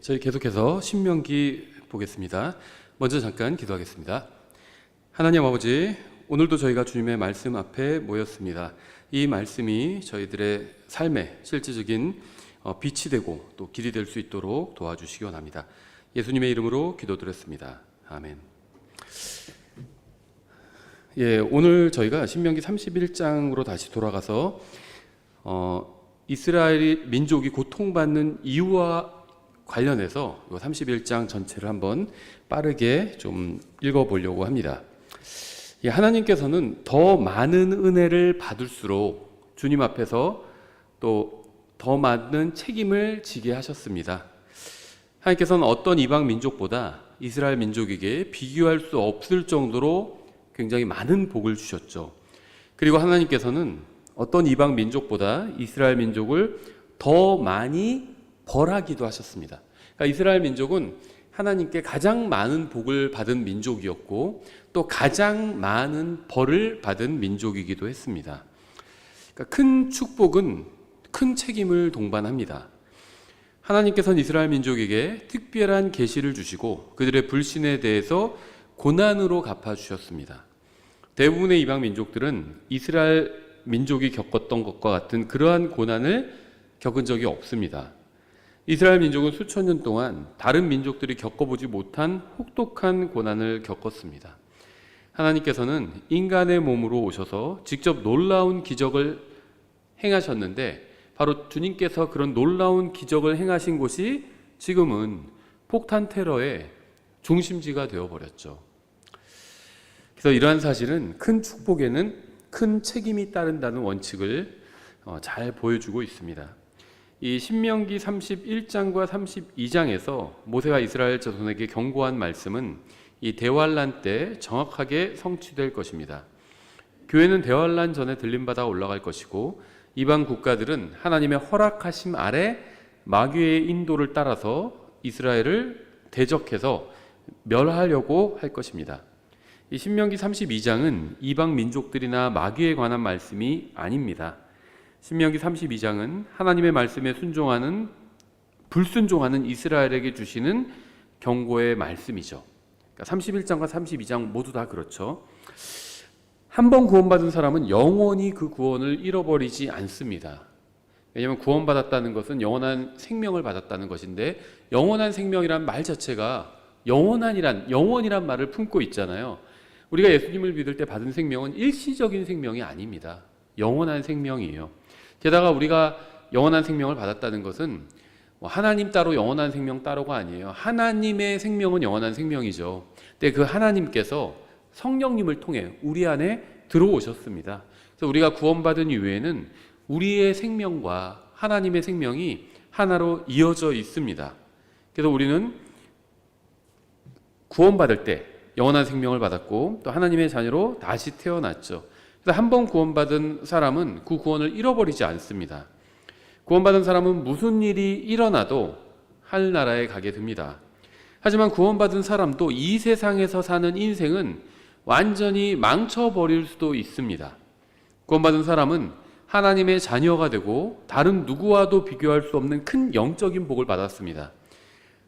저희 계속해서 신명기 보겠습니다. 먼저 잠깐 기도하겠습니다. 하나님 아버지, 오늘도 저희가 주님의 말씀 앞에 모였습니다. 이 말씀이 저희들의 삶에 실질적인 빛이 되고 또 길이 될 수 있도록 도와주시기 원합니다. 예수님의 이름으로 기도드렸습니다. 아멘. 오늘 저희가 신명기 31장으로 다시 돌아가서 이스라엘 민족이 고통받는 이유와 관련해서 31장 전체를 한번 빠르게 좀 읽어보려고 합니다. 하나님께서는 더 많은 은혜를 받을수록 주님 앞에서 또 더 많은 책임을 지게 하셨습니다. 하나님께서는 어떤 이방 민족보다 이스라엘 민족에게 비교할 수 없을 정도로 굉장히 많은 복을 주셨죠. 그리고 하나님께서는 어떤 이방 민족보다 이스라엘 민족을 더 많이 벌하기도 하셨습니다. 그러니까 이스라엘 민족은 하나님께 가장 많은 복을 받은 민족이었고 또 가장 많은 벌을 받은 민족이기도 했습니다. 그러니까 큰 축복은 큰 책임을 동반합니다. 하나님께서는 이스라엘 민족에게 특별한 계시를 주시고 그들의 불신에 대해서 고난으로 갚아주셨습니다. 대부분의 이방 민족들은 이스라엘 민족이 겪었던 것과 같은 그러한 고난을 겪은 적이 없습니다. 이스라엘 민족은 수천 년 동안 다른 민족들이 겪어보지 못한 혹독한 고난을 겪었습니다. 하나님께서는 인간의 몸으로 오셔서 직접 놀라운 기적을 행하셨는데 바로 주님께서 그런 놀라운 기적을 행하신 곳이 지금은 폭탄 테러의 중심지가 되어버렸죠. 그래서 이러한 사실은 큰 축복에는 큰 책임이 따른다는 원칙을 잘 보여주고 있습니다. 이 신명기 31장과 32장에서 모세가 이스라엘 자손에게 경고한 말씀은 이 대환란 때 정확하게 성취될 것입니다. 교회는 대환란 전에 들림받아 올라갈 것이고 이방 국가들은 하나님의 허락하심 아래 마귀의 인도를 따라서 이스라엘을 대적해서 멸하려고 할 것입니다. 이 신명기 32장은 이방 민족들이나 마귀에 관한 말씀이 아닙니다. 신명기 32장은 하나님의 말씀에 불순종하는 이스라엘에게 주시는 경고의 말씀이죠. 그러니까 31장과 32장 모두 다 그렇죠. 한 번 구원받은 사람은 영원히 그 구원을 잃어버리지 않습니다. 왜냐하면 구원받았다는 것은 영원한 생명을 받았다는 것인데 영원한 생명이란 말 자체가 영원이란 말을 품고 있잖아요. 우리가 예수님을 믿을 때 받은 생명은 일시적인 생명이 아닙니다. 영원한 생명이에요. 게다가 우리가 영원한 생명을 받았다는 것은 하나님 따로 영원한 생명 따로가 아니에요. 하나님의 생명은 영원한 생명이죠. 근데 그 하나님께서 성령님을 통해 우리 안에 들어오셨습니다. 그래서 우리가 구원받은 이후에는 우리의 생명과 하나님의 생명이 하나로 이어져 있습니다. 그래서 우리는 구원받을 때 영원한 생명을 받았고 또 하나님의 자녀로 다시 태어났죠. 그래서 한 번 구원받은 사람은 그 구원을 잃어버리지 않습니다. 구원받은 사람은 무슨 일이 일어나도 하늘나라에 가게 됩니다. 하지만 구원받은 사람도 이 세상에서 사는 인생은 완전히 망쳐버릴 수도 있습니다. 구원받은 사람은 하나님의 자녀가 되고 다른 누구와도 비교할 수 없는 큰 영적인 복을 받았습니다.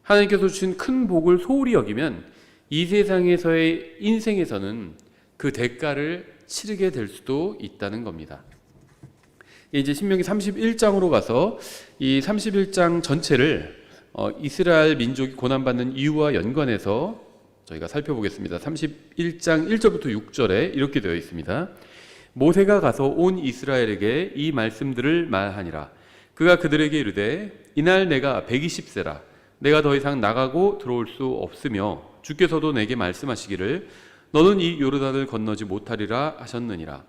하나님께서 주신 큰 복을 소홀히 여기면 이 세상에서의 인생에서는 그 대가를 치르게 될 수도 있다는 겁니다. 이제 신명기 31장으로 가서 이 31장 전체를 이스라엘 민족이 고난받는 이유와 연관해서 저희가 살펴보겠습니다. 31장 1절부터 6절에 이렇게 되어 있습니다. 모세가 가서 온 이스라엘에게 이 말씀들을 말하니라. 그가 그들에게 이르되 이날 내가 120세라 내가 더 이상 나가고 들어올 수 없으며 주께서도 내게 말씀하시기를 너는 이 요르단을 건너지 못하리라 하셨느니라.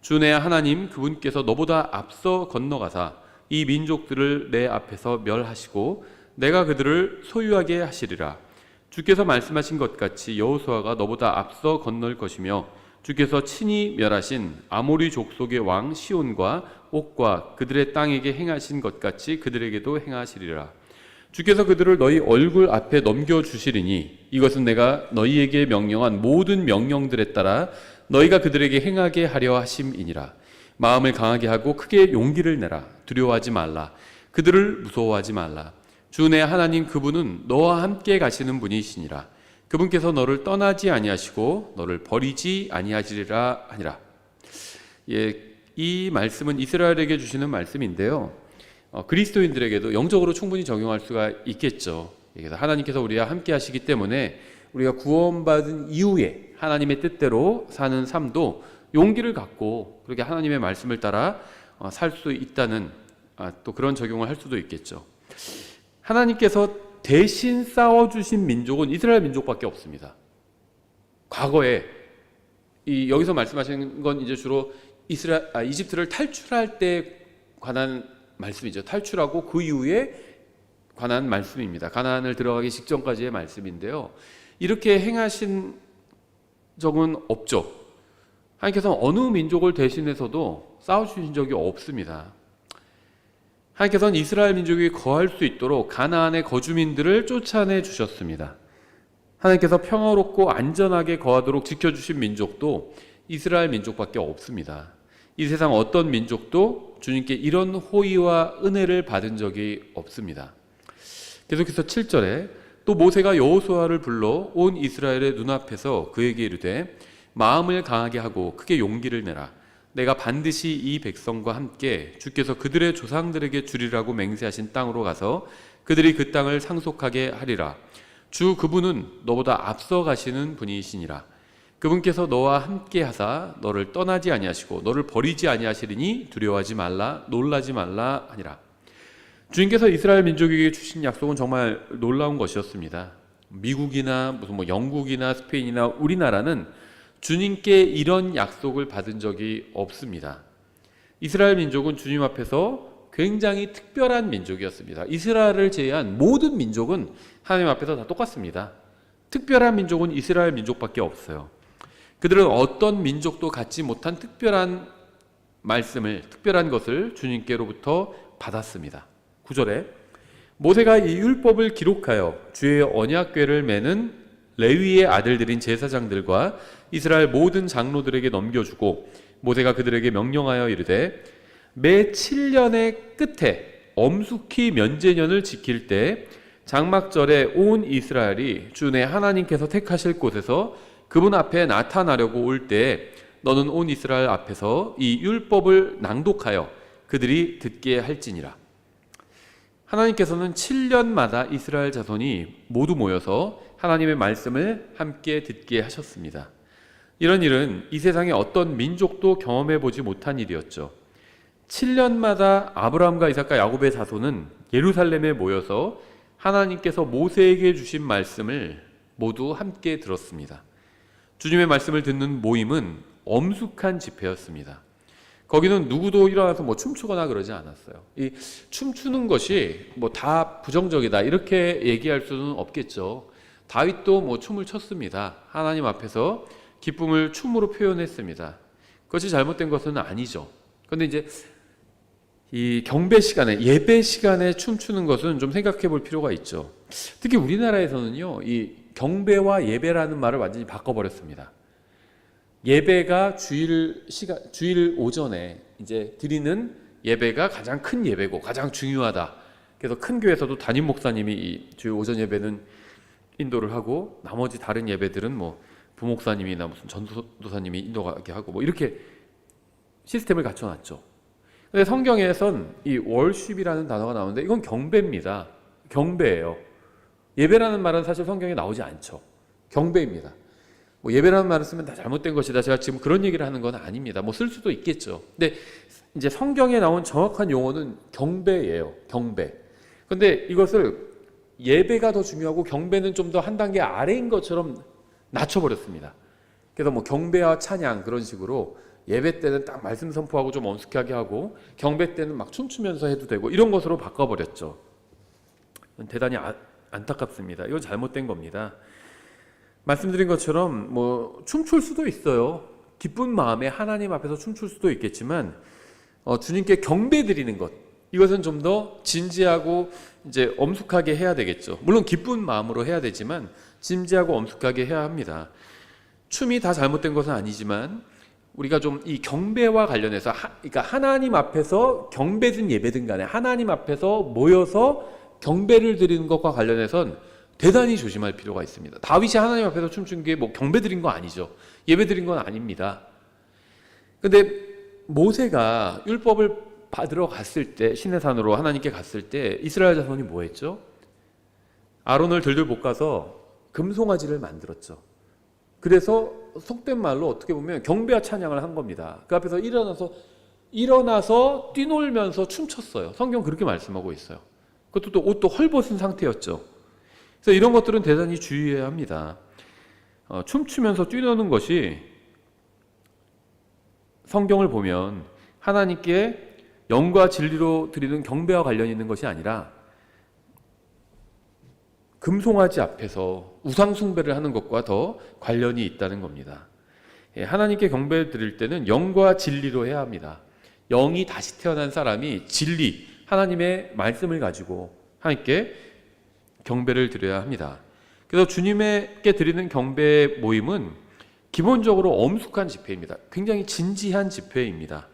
주 내 하나님 그분께서 너보다 앞서 건너가사 이 민족들을 내 앞에서 멸하시고 내가 그들을 소유하게 하시리라. 주께서 말씀하신 것 같이 여호수아가 너보다 앞서 건널 것이며 주께서 친히 멸하신 아모리 족속의 왕 시온과 옥과 그들의 땅에게 행하신 것 같이 그들에게도 행하시리라. 주께서 그들을 너희 얼굴 앞에 넘겨주시리니 이것은 내가 너희에게 명령한 모든 명령들에 따라 너희가 그들에게 행하게 하려 하심이니라. 마음을 강하게 하고 크게 용기를 내라. 두려워하지 말라. 그들을 무서워하지 말라. 주 내 하나님 그분은 너와 함께 가시는 분이시니라. 그분께서 너를 떠나지 아니하시고 너를 버리지 아니하시리라 하니라. 이 말씀은 이스라엘에게 주시는 말씀인데요. 그리스도인들에게도 영적으로 충분히 적용할 수가 있겠죠. 그래서 하나님께서 우리와 함께 하시기 때문에 우리가 구원받은 이후에 하나님의 뜻대로 사는 삶도 용기를 갖고 그렇게 하나님의 말씀을 따라 살 수 있다는 또 그런 적용을 할 수도 있겠죠. 하나님께서 대신 싸워주신 민족은 이스라엘 민족밖에 없습니다. 과거에 여기서 말씀하시는 건 이제 주로 이집트를 탈출할 때 관한 말씀이죠. 탈출하고 그 이후에 관한 말씀입니다. 가나안을 들어가기 직전까지의 말씀인데요. 이렇게 행하신 적은 없죠. 하나님께서는 어느 민족을 대신해서도 싸워주신 적이 없습니다. 하나님께서는 이스라엘 민족이 거할 수 있도록 가나안의 거주민들을 쫓아내 주셨습니다. 하나님께서 평화롭고 안전하게 거하도록 지켜주신 민족도 이스라엘 민족밖에 없습니다. 이 세상 어떤 민족도 주님께 이런 호의와 은혜를 받은 적이 없습니다. 계속해서 7절에 또 모세가 여호수아를 불러 온 이스라엘의 눈앞에서 그에게 이르되 마음을 강하게 하고 크게 용기를 내라. 내가 반드시 이 백성과 함께 주께서 그들의 조상들에게 주리라고 맹세하신 땅으로 가서 그들이 그 땅을 상속하게 하리라. 주 그분은 너보다 앞서 가시는 분이시니라. 그분께서 너와 함께 하사 너를 떠나지 아니하시고 너를 버리지 아니하시리니 두려워하지 말라 놀라지 말라 하니라. 주님께서 이스라엘 민족에게 주신 약속은 정말 놀라운 것이었습니다. 미국이나 무슨 영국이나 스페인이나 우리나라는 주님께 이런 약속을 받은 적이 없습니다. 이스라엘 민족은 주님 앞에서 굉장히 특별한 민족이었습니다. 이스라엘을 제외한 모든 민족은 하나님 앞에서 다 똑같습니다. 특별한 민족은 이스라엘 민족밖에 없어요. 그들은 어떤 민족도 갖지 못한 특별한 말씀을, 특별한 것을 주님께로부터 받았습니다. 9절에 모세가 이 율법을 기록하여 주의 언약궤를 매는 레위의 아들들인 제사장들과 이스라엘 모든 장로들에게 넘겨주고 모세가 그들에게 명령하여 이르되 매 7년의 끝에 엄숙히 면제년을 지킬 때 장막절에 온 이스라엘이 주 내 하나님께서 택하실 곳에서 그분 앞에 나타나려고 올 때 너는 온 이스라엘 앞에서 이 율법을 낭독하여 그들이 듣게 할지니라. 하나님께서는 7년마다 이스라엘 자손이 모두 모여서 하나님의 말씀을 함께 듣게 하셨습니다. 이런 일은 이 세상의 어떤 민족도 경험해 보지 못한 일이었죠. 7년마다 아브라함과 이삭과 야곱의 자손은 예루살렘에 모여서 하나님께서 모세에게 주신 말씀을 모두 함께 들었습니다. 주님의 말씀을 듣는 모임은 엄숙한 집회였습니다. 거기는 누구도 일어나서 춤추거나 그러지 않았어요. 이 춤추는 것이 다 부정적이다 이렇게 얘기할 수는 없겠죠. 다윗도 춤을 췄습니다. 하나님 앞에서 기쁨을 춤으로 표현했습니다. 그것이 잘못된 것은 아니죠. 그런데 이제 이 경배 시간에, 예배 시간에 춤추는 것은 좀 생각해 볼 필요가 있죠. 특히 우리나라에서는요, 이 경배와 예배라는 말을 완전히 바꿔버렸습니다. 예배가 주일 오전에 이제 드리는 예배가 가장 큰 예배고 가장 중요하다. 그래서 큰 교회에서도 담임 목사님이 이 주일 오전 예배는 인도를 하고 나머지 다른 예배들은 부목사님이나 무슨 전도사님이 인도하게 하고 이렇게 시스템을 갖춰놨죠. 근데 성경에선 이 월십이라는 단어가 나오는데 이건 경배입니다. 경배예요. 예배라는 말은 사실 성경에 나오지 않죠. 경배입니다. 예배라는 말을 쓰면 다 잘못된 것이다. 제가 지금 그런 얘기를 하는 건 아닙니다. 쓸 수도 있겠죠. 근데 이제 성경에 나온 정확한 용어는 경배예요. 경배. 근데 이것을 예배가 더 중요하고 경배는 좀 더 한 단계 아래인 것처럼 낮춰버렸습니다. 그래서 경배와 찬양 그런 식으로 예배 때는 딱 말씀 선포하고 좀 엄숙하게 하고 경배 때는 막 춤추면서 해도 되고 이런 것으로 바꿔버렸죠. 대단히 안타깝습니다. 이건 잘못된 겁니다. 말씀드린 것처럼 춤출 수도 있어요. 기쁜 마음에 하나님 앞에서 춤출 수도 있겠지만 주님께 경배 드리는 것 이것은 좀 더 진지하고 이제 엄숙하게 해야 되겠죠. 물론 기쁜 마음으로 해야 되지만 진지하고 엄숙하게 해야 합니다. 춤이 다 잘못된 것은 아니지만 우리가 좀 이 경배와 관련해서 그러니까 하나님 앞에서 경배든 예배든 간에 하나님 앞에서 모여서 경배를 드리는 것과 관련해선 대단히 조심할 필요가 있습니다. 다윗이 하나님 앞에서 춤춘 게 뭐 경배 드린 거 아니죠. 예배 드린 건 아닙니다. 근데 모세가 율법을 받으러 갔을 때, 시내산으로 하나님께 갔을 때 이스라엘 자손이 뭐 했죠? 아론을 들들 볶아서 금송아지를 만들었죠. 그래서 속된 말로 어떻게 보면 경배와 찬양을 한 겁니다. 그 앞에서 일어나서 뛰놀면서 춤췄어요. 성경 그렇게 말씀하고 있어요. 그것도 또 옷도 헐벗은 상태였죠. 그래서 이런 것들은 대단히 주의해야 합니다. 춤추면서 뛰노는 것이 성경을 보면 하나님께 영과 진리로 드리는 경배와 관련이 있는 것이 아니라 금송아지 앞에서 우상 숭배를 하는 것과 더 관련이 있다는 겁니다. 하나님께 경배 드릴 때는 영과 진리로 해야 합니다. 영이 다시 태어난 사람이 진리, 하나님의 말씀을 가지고 하나님께 경배를 드려야 합니다. 그래서 주님께 드리는 경배 모임은 기본적으로 엄숙한 집회입니다. 굉장히 진지한 집회입니다.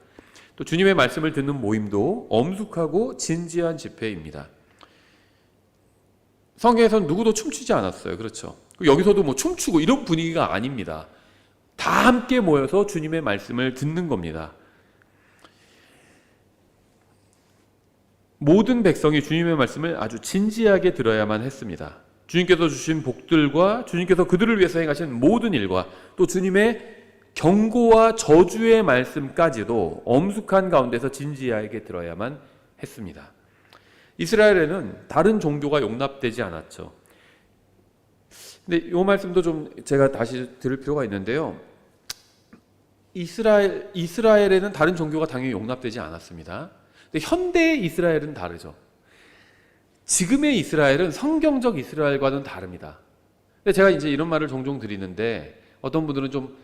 또 주님의 말씀을 듣는 모임도 엄숙하고 진지한 집회입니다. 성경에서는 누구도 춤추지 않았어요. 그렇죠? 여기서도 뭐 춤추고 이런 분위기가 아닙니다. 다 함께 모여서 주님의 말씀을 듣는 겁니다. 모든 백성이 주님의 말씀을 아주 진지하게 들어야만 했습니다. 주님께서 주신 복들과 주님께서 그들을 위해서 행하신 모든 일과 또 주님의 경고와 저주의 말씀까지도 엄숙한 가운데서 진지하게 들어야만 했습니다. 이스라엘에는 다른 종교가 용납되지 않았죠. 근데 이 말씀도 좀 제가 다시 들을 필요가 있는데요. 이스라엘에는 다른 종교가 당연히 용납되지 않았습니다. 근데 현대의 이스라엘은 다르죠. 지금의 이스라엘은 성경적 이스라엘과는 다릅니다. 근데 제가 이제 이런 말을 종종 드리는데 어떤 분들은 좀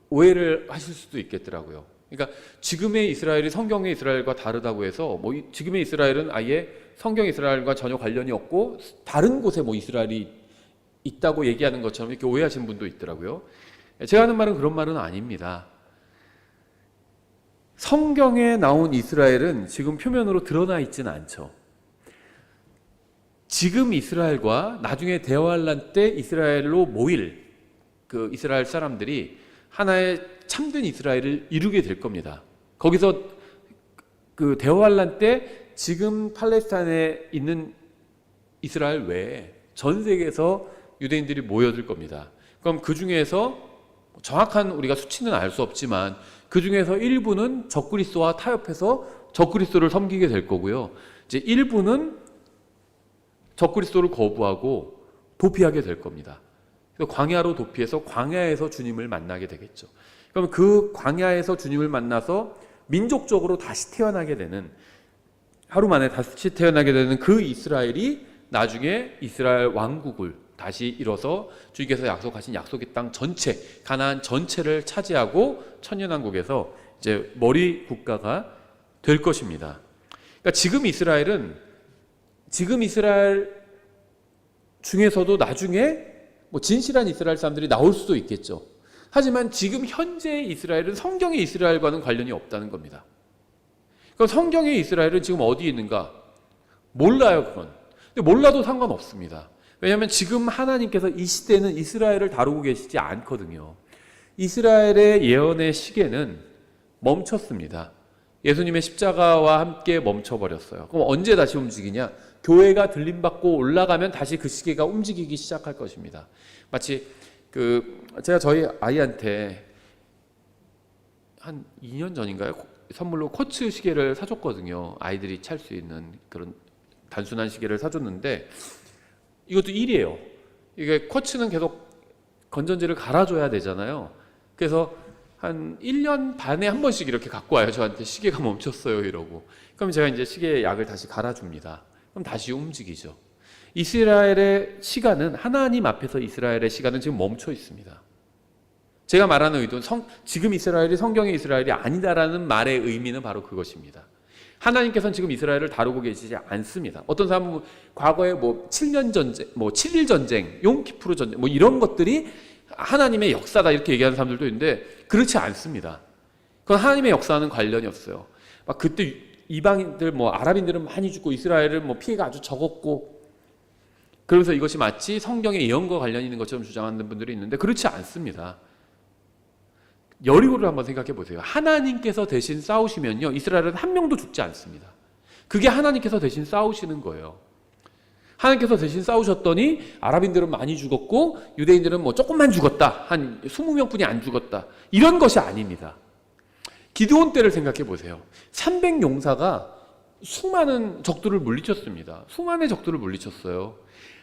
오해를 하실 수도 있겠더라고요. 그러니까 지금의 이스라엘이 성경의 이스라엘과 다르다고 해서 뭐 지금의 이스라엘은 아예 성경 이스라엘과 전혀 관련이 없고 다른 곳에 뭐 이스라엘이 있다고 얘기하는 것처럼 이렇게 오해하시는 분도 있더라고요. 제가 하는 말은 그런 말은 아닙니다. 성경에 나온 이스라엘은 지금 표면으로 드러나 있지는 않죠. 지금 이스라엘과 나중에 대환란 때 이스라엘로 모일 그 이스라엘 사람들이 하나의 참된 이스라엘을 이루게 될 겁니다. 거기서 그 대환란 때 지금 팔레스타인에 있는 이스라엘 외에 전 세계에서 유대인들이 모여들 겁니다. 그럼 그 중에서 정확한 우리가 수치는 알 수 없지만 그 중에서 일부는 적그리스도와 타협해서 적그리스도를 섬기게 될 거고요. 이제 일부는 적그리스도를 거부하고 도피하게 될 겁니다. 그래서 광야로 도피해서 광야에서 주님을 만나게 되겠죠. 그럼 그 광야에서 주님을 만나서 민족적으로 다시 태어나게 되는, 하루 만에 다시 태어나게 되는 그 이스라엘이 나중에 이스라엘 왕국을 다시 이뤄서 주님께서 약속하신 약속의 땅 전체, 가나안 전체를 차지하고 천년왕국에서 이제 머리 국가가 될 것입니다. 그러니까 지금 이스라엘 중에서도 나중에 뭐 진실한 이스라엘 사람들이 나올 수도 있겠죠. 하지만 지금 현재의 이스라엘은 성경의 이스라엘과는 관련이 없다는 겁니다. 그럼 성경의 이스라엘은 지금 어디에 있는가? 몰라요, 그건. 근데 몰라도 상관없습니다. 왜냐하면 지금 하나님께서 이 시대는 이스라엘을 다루고 계시지 않거든요. 이스라엘의 예언의 시계는 멈췄습니다. 예수님의 십자가와 함께 멈춰버렸어요. 그럼 언제 다시 움직이냐? 교회가 들림받고 올라가면 다시 그 시계가 움직이기 시작할 것입니다. 마치 제가 저희 아이한테 한 2년 전인가요? 선물로 쿼츠 시계를 사줬거든요. 아이들이 찰 수 있는 그런 단순한 시계를 사줬는데 이것도 일이에요. 이게 쿼츠는 계속 건전지를 갈아줘야 되잖아요. 그래서 한 1년 반에 한 번씩 이렇게 갖고 와요. 저한테 시계가 멈췄어요 이러고. 그럼 제가 이제 시계 약을 다시 갈아줍니다. 그럼 다시 움직이죠. 이스라엘의 시간은, 하나님 앞에서 이스라엘의 시간은 지금 멈춰 있습니다. 제가 말하는 의도는 지금 이스라엘이 성경의 이스라엘이 아니다라는 말의 의미는 바로 그것입니다. 하나님께서는 지금 이스라엘을 다루고 계시지 않습니다. 어떤 사람은 과거에 뭐 7년 전쟁, 뭐 7일 전쟁, 용키푸르 전쟁, 뭐 이런 것들이 하나님의 역사다 이렇게 얘기하는 사람들도 있는데 그렇지 않습니다. 그건 하나님의 역사와는 관련이 없어요. 막 그때 이방인들 뭐 아랍인들은 많이 죽고 이스라엘은 뭐 피해가 아주 적었고, 그러면서 이것이 마치 성경의 예언과 관련이 있는 것처럼 주장하는 분들이 있는데 그렇지 않습니다. 여리고를 한번 생각해 보세요. 하나님께서 대신 싸우시면요, 이스라엘은 한 명도 죽지 않습니다. 그게 하나님께서 대신 싸우시는 거예요. 하나님께서 대신 싸우셨더니 아랍인들은 많이 죽었고 유대인들은 뭐 조금만 죽었다, 한 20명뿐이 안 죽었다, 이런 것이 아닙니다. 기드온 때를 생각해 보세요. 300용사가 수많은 적들을 물리쳤습니다. 수많은 적들을 물리쳤어요.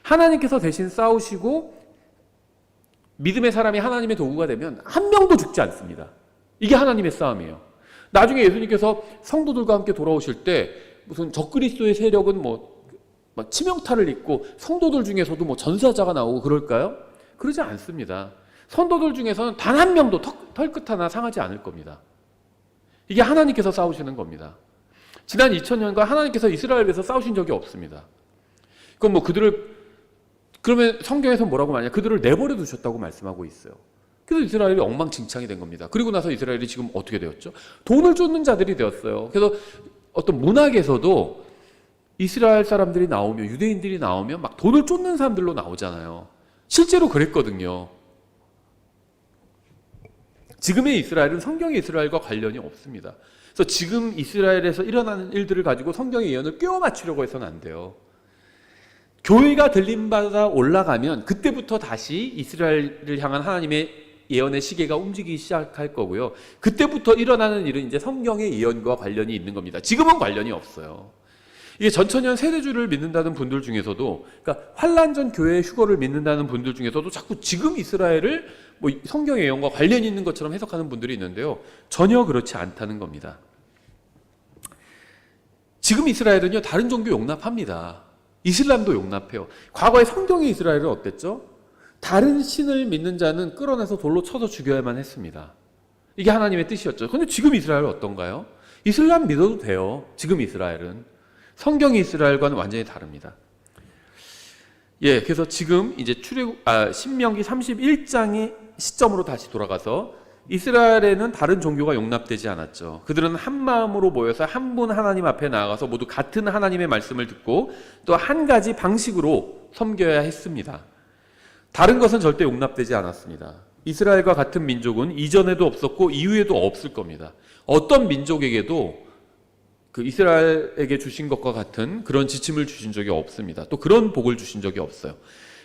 하나님께서 대신 싸우시고 믿음의 사람이 하나님의 도구가 되면 한 명도 죽지 않습니다. 이게 하나님의 싸움이에요. 나중에 예수님께서 성도들과 함께 돌아오실 때 무슨 적그리스도의 세력은 뭐 치명타를 입고 성도들 중에서도 뭐 전사자가 나오고 그럴까요? 그러지 않습니다. 성도들 중에서는 단 한 명도 털끝 하나 상하지 않을 겁니다. 이게 하나님께서 싸우시는 겁니다. 지난 2000년간 하나님께서 이스라엘을 위해서 싸우신 적이 없습니다. 그럼 뭐 그러면 성경에서 뭐라고 말하냐? 그들을 내버려 두셨다고 말씀하고 있어요. 그래서 이스라엘이 엉망진창이 된 겁니다. 그리고 나서 이스라엘이 지금 어떻게 되었죠? 돈을 쫓는 자들이 되었어요. 그래서 어떤 문학에서도 이스라엘 사람들이 나오면, 유대인들이 나오면 막 돈을 쫓는 사람들로 나오잖아요. 실제로 그랬거든요. 지금의 이스라엘은 성경의 이스라엘과 관련이 없습니다. 그래서 지금 이스라엘에서 일어나는 일들을 가지고 성경의 예언을 꿰어 맞추려고 해서는 안 돼요. 교회가 들림받아 올라가면 그때부터 다시 이스라엘을 향한 하나님의 예언의 시계가 움직이기 시작할 거고요. 그때부터 일어나는 일은 이제 성경의 예언과 관련이 있는 겁니다. 지금은 관련이 없어요. 이게 전천년 세대주를 믿는다는 분들 중에서도, 그러니까 환란전 교회의 휴거를 믿는다는 분들 중에서도 자꾸 지금 이스라엘을 뭐 성경의 예언과 관련이 있는 것처럼 해석하는 분들이 있는데요. 전혀 그렇지 않다는 겁니다. 지금 이스라엘은요, 다른 종교 용납합니다. 이슬람도 용납해요. 과거에 성경의 이스라엘은 어땠죠? 다른 신을 믿는 자는 끌어내서 돌로 쳐서 죽여야만 했습니다. 이게 하나님의 뜻이었죠. 그런데 지금 이스라엘은 어떤가요? 이슬람 믿어도 돼요. 지금 이스라엘은. 성경의 이스라엘과는 완전히 다릅니다. 예, 그래서 지금 이제 신명기 31장의 시점으로 다시 돌아가서 이스라엘에는 다른 종교가 용납되지 않았죠. 그들은 한 마음으로 모여서 한 분 하나님 앞에 나아가서 모두 같은 하나님의 말씀을 듣고 또 한 가지 방식으로 섬겨야 했습니다. 다른 것은 절대 용납되지 않았습니다. 이스라엘과 같은 민족은 이전에도 없었고 이후에도 없을 겁니다. 어떤 민족에게도 그 이스라엘에게 주신 것과 같은 그런 지침을 주신 적이 없습니다. 또 그런 복을 주신 적이 없어요.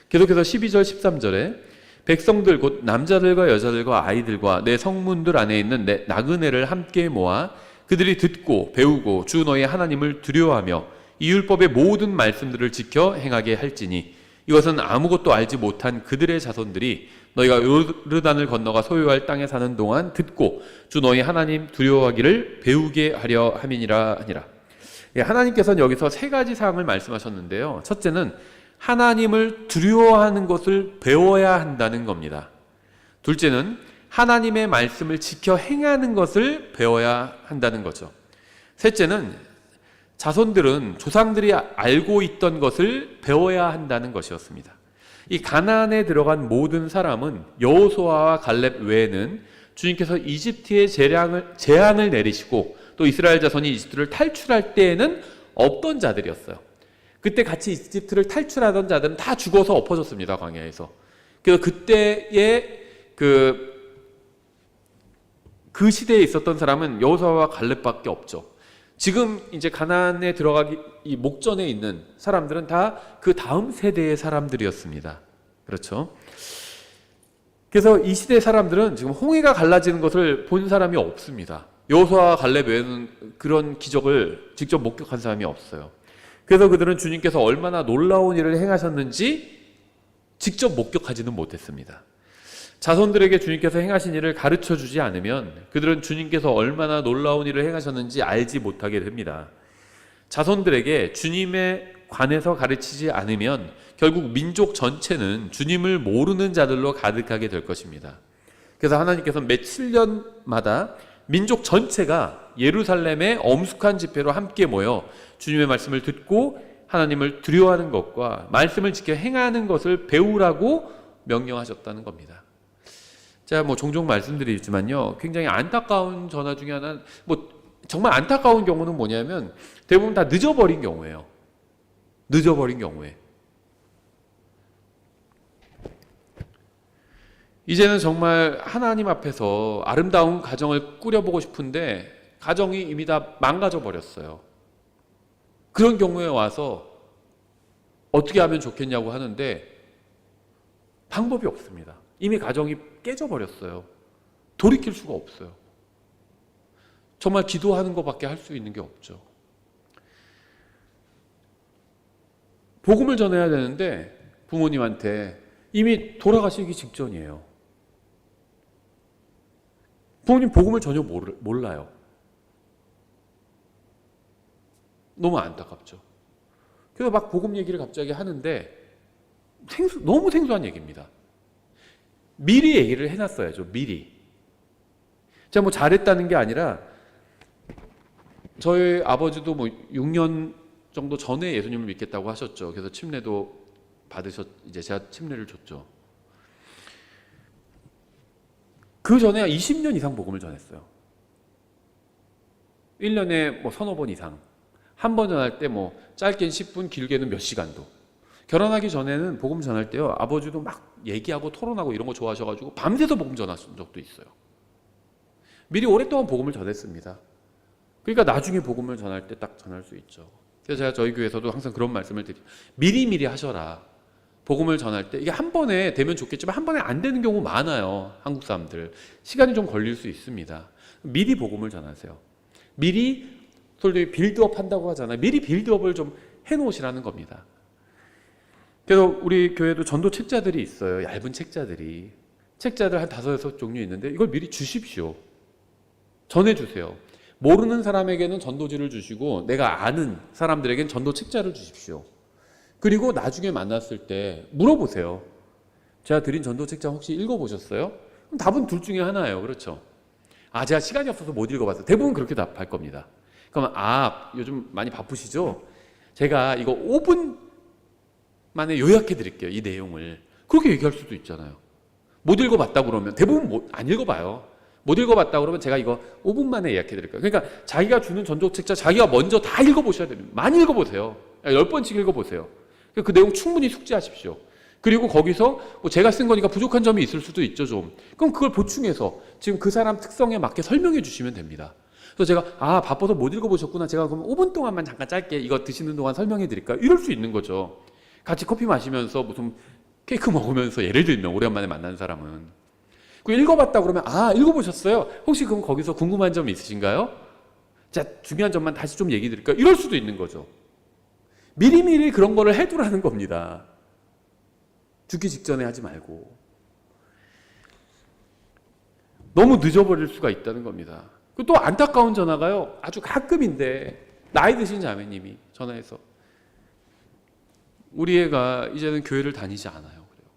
계속해서 12절 13절에 백성들 곧 남자들과 여자들과 아이들과 내 성문들 안에 있는 내 나그네를 함께 모아 그들이 듣고 배우고 주 너희 하나님을 두려워하며 이 율법의 모든 말씀들을 지켜 행하게 할지니 이것은 아무것도 알지 못한 그들의 자손들이 너희가 요르단을 건너가 소유할 땅에 사는 동안 듣고 주 너희 하나님 두려워하기를 배우게 하려 함이니라 하니라. 예, 하나님께서는 여기서 세 가지 사항을 말씀하셨는데요. 첫째는 하나님을 두려워하는 것을 배워야 한다는 겁니다. 둘째는 하나님의 말씀을 지켜 행하는 것을 배워야 한다는 거죠. 셋째는 자손들은 조상들이 알고 있던 것을 배워야 한다는 것이었습니다. 이 가나안에 들어간 모든 사람은 여호수아와 갈렙 외에는 주님께서 이집트의 재앙을 내리시고 또 이스라엘 자손이 이집트를 탈출할 때에는 없던 자들이었어요. 그때 같이 이집트를 탈출하던 자들은 다 죽어서 엎어졌습니다, 광야에서. 그래서 그때의 그 시대에 있었던 사람은 여호수아와 갈렙밖에 없죠. 지금 이제 가나안에 들어가기 이 목전에 있는 사람들은 다 그 다음 세대의 사람들이었습니다. 그렇죠? 그래서 이 시대 사람들은 지금 홍해가 갈라지는 것을 본 사람이 없습니다. 여호수아와 갈렙 외에는 그런 기적을 직접 목격한 사람이 없어요. 그래서 그들은 주님께서 얼마나 놀라운 일을 행하셨는지 직접 목격하지는 못했습니다. 자손들에게 주님께서 행하신 일을 가르쳐 주지 않으면 그들은 주님께서 얼마나 놀라운 일을 행하셨는지 알지 못하게 됩니다. 자손들에게 주님에 관해서 가르치지 않으면 결국 민족 전체는 주님을 모르는 자들로 가득하게 될 것입니다. 그래서 하나님께서는 매 7년마다 민족 전체가 예루살렘의 엄숙한 집회로 함께 모여 주님의 말씀을 듣고 하나님을 두려워하는 것과 말씀을 지켜 행하는 것을 배우라고 명령하셨다는 겁니다. 제가 종종 말씀드리지만요, 굉장히 안타까운 전화 중에 하나는 정말 안타까운 경우는 뭐냐면 대부분 다 늦어버린 경우예요. 늦어버린 경우에. 이제는 정말 하나님 앞에서 아름다운 가정을 꾸려보고 싶은데 가정이 이미 다 망가져 버렸어요. 그런 경우에 와서 어떻게 하면 좋겠냐고 하는데 방법이 없습니다. 이미 가정이 깨져 버렸어요. 돌이킬 수가 없어요. 정말 기도하는 것밖에 할 수 있는 게 없죠. 복음을 전해야 되는데 부모님한테 이미 돌아가시기 직전이에요. 부모님 복음을 전혀 몰라요. 너무 안타깝죠. 그래서 막 복음 얘기를 갑자기 하는데 너무 생소한 얘기입니다. 미리 얘기를 해놨어야죠. 미리. 제가 뭐 잘했다는 게 아니라 저희 아버지도 뭐 6년 정도 전에 예수님을 믿겠다고 하셨죠. 그래서 침례도 이제 제가 침례를 줬죠. 그 전에 20년 이상 복음을 전했어요. 1년에 뭐 서너 번 이상. 한 번 전할 때 뭐 짧게는 10분, 길게는 몇 시간도. 결혼하기 전에는 복음 전할 때요. 아버지도 막 얘기하고 토론하고 이런 거 좋아하셔가지고 밤새서 복음 전하신 적도 있어요. 미리 오랫동안 복음을 전했습니다. 그러니까 나중에 복음을 전할 때 딱 전할 수 있죠. 그래서 제가 저희 교회에서도 항상 그런 말씀을 드려요. 미리미리 하셔라. 복음을 전할 때 이게 한 번에 되면 좋겠지만 한 번에 안 되는 경우 많아요. 한국 사람들. 시간이 좀 걸릴 수 있습니다. 미리 복음을 전하세요. 미리 솔직히 빌드업 한다고 하잖아요. 미리 빌드업을 좀 해놓으시라는 겁니다. 그래서 우리 교회도 전도 책자들이 있어요. 얇은 책자들이. 책자들 한 5, 6종류 있는데 이걸 미리 주십시오. 전해주세요. 모르는 사람에게는 전도지를 주시고 내가 아는 사람들에게는 전도 책자를 주십시오. 그리고 나중에 만났을 때 물어보세요. 제가 드린 전도 책자 혹시 읽어보셨어요? 그럼 답은 둘 중에 하나예요. 그렇죠? 제가 시간이 없어서 못 읽어봤어요. 대부분 그렇게 답할 겁니다. 그러면 요즘 많이 바쁘시죠? 제가 이거 5분 만에 요약해 드릴게요. 이 내용을. 그렇게 얘기할 수도 있잖아요. 못 읽어봤다고 그러면 대부분 안 읽어봐요. 못 읽어봤다고 그러면 제가 이거 5분 만에 요약해 드릴게요. 그러니까 자기가 주는 전도 책자 자기가 먼저 다 읽어보셔야 됩니다. 많이 읽어보세요. 10번씩 읽어보세요. 그 내용 충분히 숙지하십시오. 그리고 거기서 뭐 제가 쓴 거니까 부족한 점이 있을 수도 있죠, 좀. 그럼 그걸 보충해서 지금 그 사람 특성에 맞게 설명해 주시면 됩니다. 그래서 제가 바빠서 못 읽어보셨구나. 제가 그럼 5분 동안만 잠깐 짧게 이거 드시는 동안 설명해 드릴까요? 이럴 수 있는 거죠. 같이 커피 마시면서 무슨 케이크 먹으면서 예를 들면 오랜만에 만난 사람은 그 읽어봤다 그러면 읽어보셨어요? 혹시 그럼 거기서 궁금한 점 있으신가요? 자, 중요한 점만 다시 좀 얘기 드릴까요? 이럴 수도 있는 거죠. 미리미리 그런 거를 해두라는 겁니다. 죽기 직전에 하지 말고. 너무 늦어버릴 수가 있다는 겁니다. 또 안타까운 전화가요. 아주 가끔인데 나이 드신 자매님이 전화해서 우리 애가 이제는 교회를 다니지 않아요. 그래요.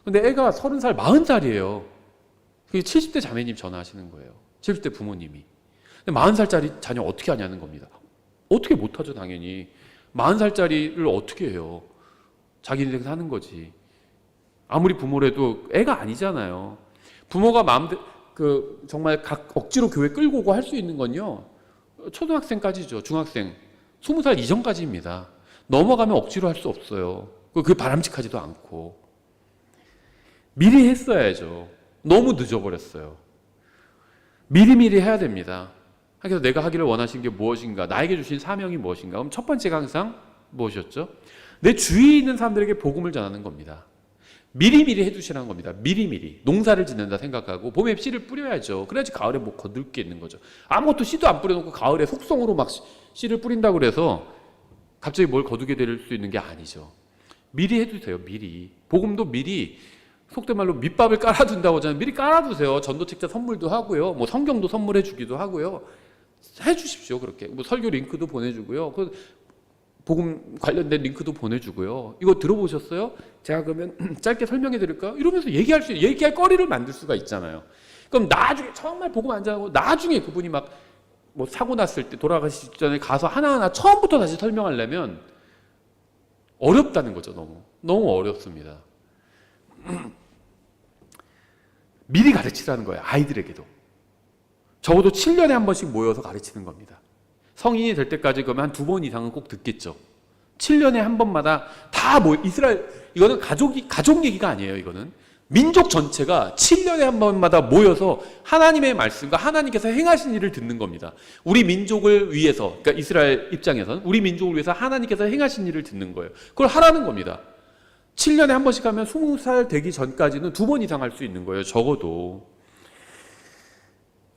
근데 애가 30살, 40살이에요. 그게 70대 자매님 전화하시는 거예요. 70대 부모님이. 근데 40살짜리 자녀 어떻게 하냐는 겁니다. 어떻게 못하죠, 당연히. 40살짜리를 어떻게 해요? 자기 인생 사는 거지. 아무리 부모래도 애가 아니잖아요. 부모가 정말 억지로 교회 끌고 오고 할 수 있는 건요. 초등학생까지죠. 중학생. 20살 이전까지입니다. 넘어가면 억지로 할 수 없어요. 그게 바람직하지도 않고. 미리 했어야죠. 너무 늦어버렸어요. 미리미리 해야 됩니다. 그래서 내가 하기를 원하신 게 무엇인가? 나에게 주신 사명이 무엇인가? 그럼 첫 번째가 항상 무엇이었죠? 내 주위에 있는 사람들에게 복음을 전하는 겁니다. 미리미리 해두시라는 겁니다. 미리미리. 농사를 짓는다 생각하고 봄에 씨를 뿌려야죠. 그래야지 가을에 뭐 거둘 게 있는 거죠. 아무것도 씨도 안 뿌려놓고 가을에 속성으로 막 씨를 뿌린다고 그래서 갑자기 뭘 거두게 될 수 있는 게 아니죠. 미리 해두세요. 미리. 복음도 미리 속된 말로 밑밥을 깔아둔다고 하잖아요. 미리 깔아두세요. 전도책자 선물도 하고요. 뭐 성경도 선물해 주기도 하고요. 해주십시오. 그렇게. 뭐 설교 링크도 보내주고요. 복음 관련된 링크도 보내주고요. 이거 들어보셨어요? 제가 그러면 짧게 설명해 드릴까요? 이러면서 얘기할 거리를 만들 수가 있잖아요. 그럼 나중에 정말 복음 안 전하고 나중에 그분이 막 뭐 사고 났을 때 돌아가시기 전에 가서 하나하나 처음부터 다시 설명하려면 어렵다는 거죠. 너무 어렵습니다. 미리 가르치라는 거예요. 아이들에게도. 적어도 7년에 한 번씩 모여서 가르치는 겁니다. 성인이 될 때까지 그러면 한 2번 이상은 꼭 듣겠죠. 7년에 한 번마다 다 이스라엘, 이거는 가족 얘기가 아니에요. 이거는 민족 전체가 7년에 한 번마다 모여서 하나님의 말씀과 하나님께서 행하신 일을 듣는 겁니다. 우리 민족을 위해서, 그러니까 이스라엘 입장에서는 우리 민족을 위해서 하나님께서 행하신 일을 듣는 거예요. 그걸 하라는 겁니다. 7년에 한 번씩 하면 20살 되기 전까지는 2번 이상 할 수 있는 거예요. 적어도.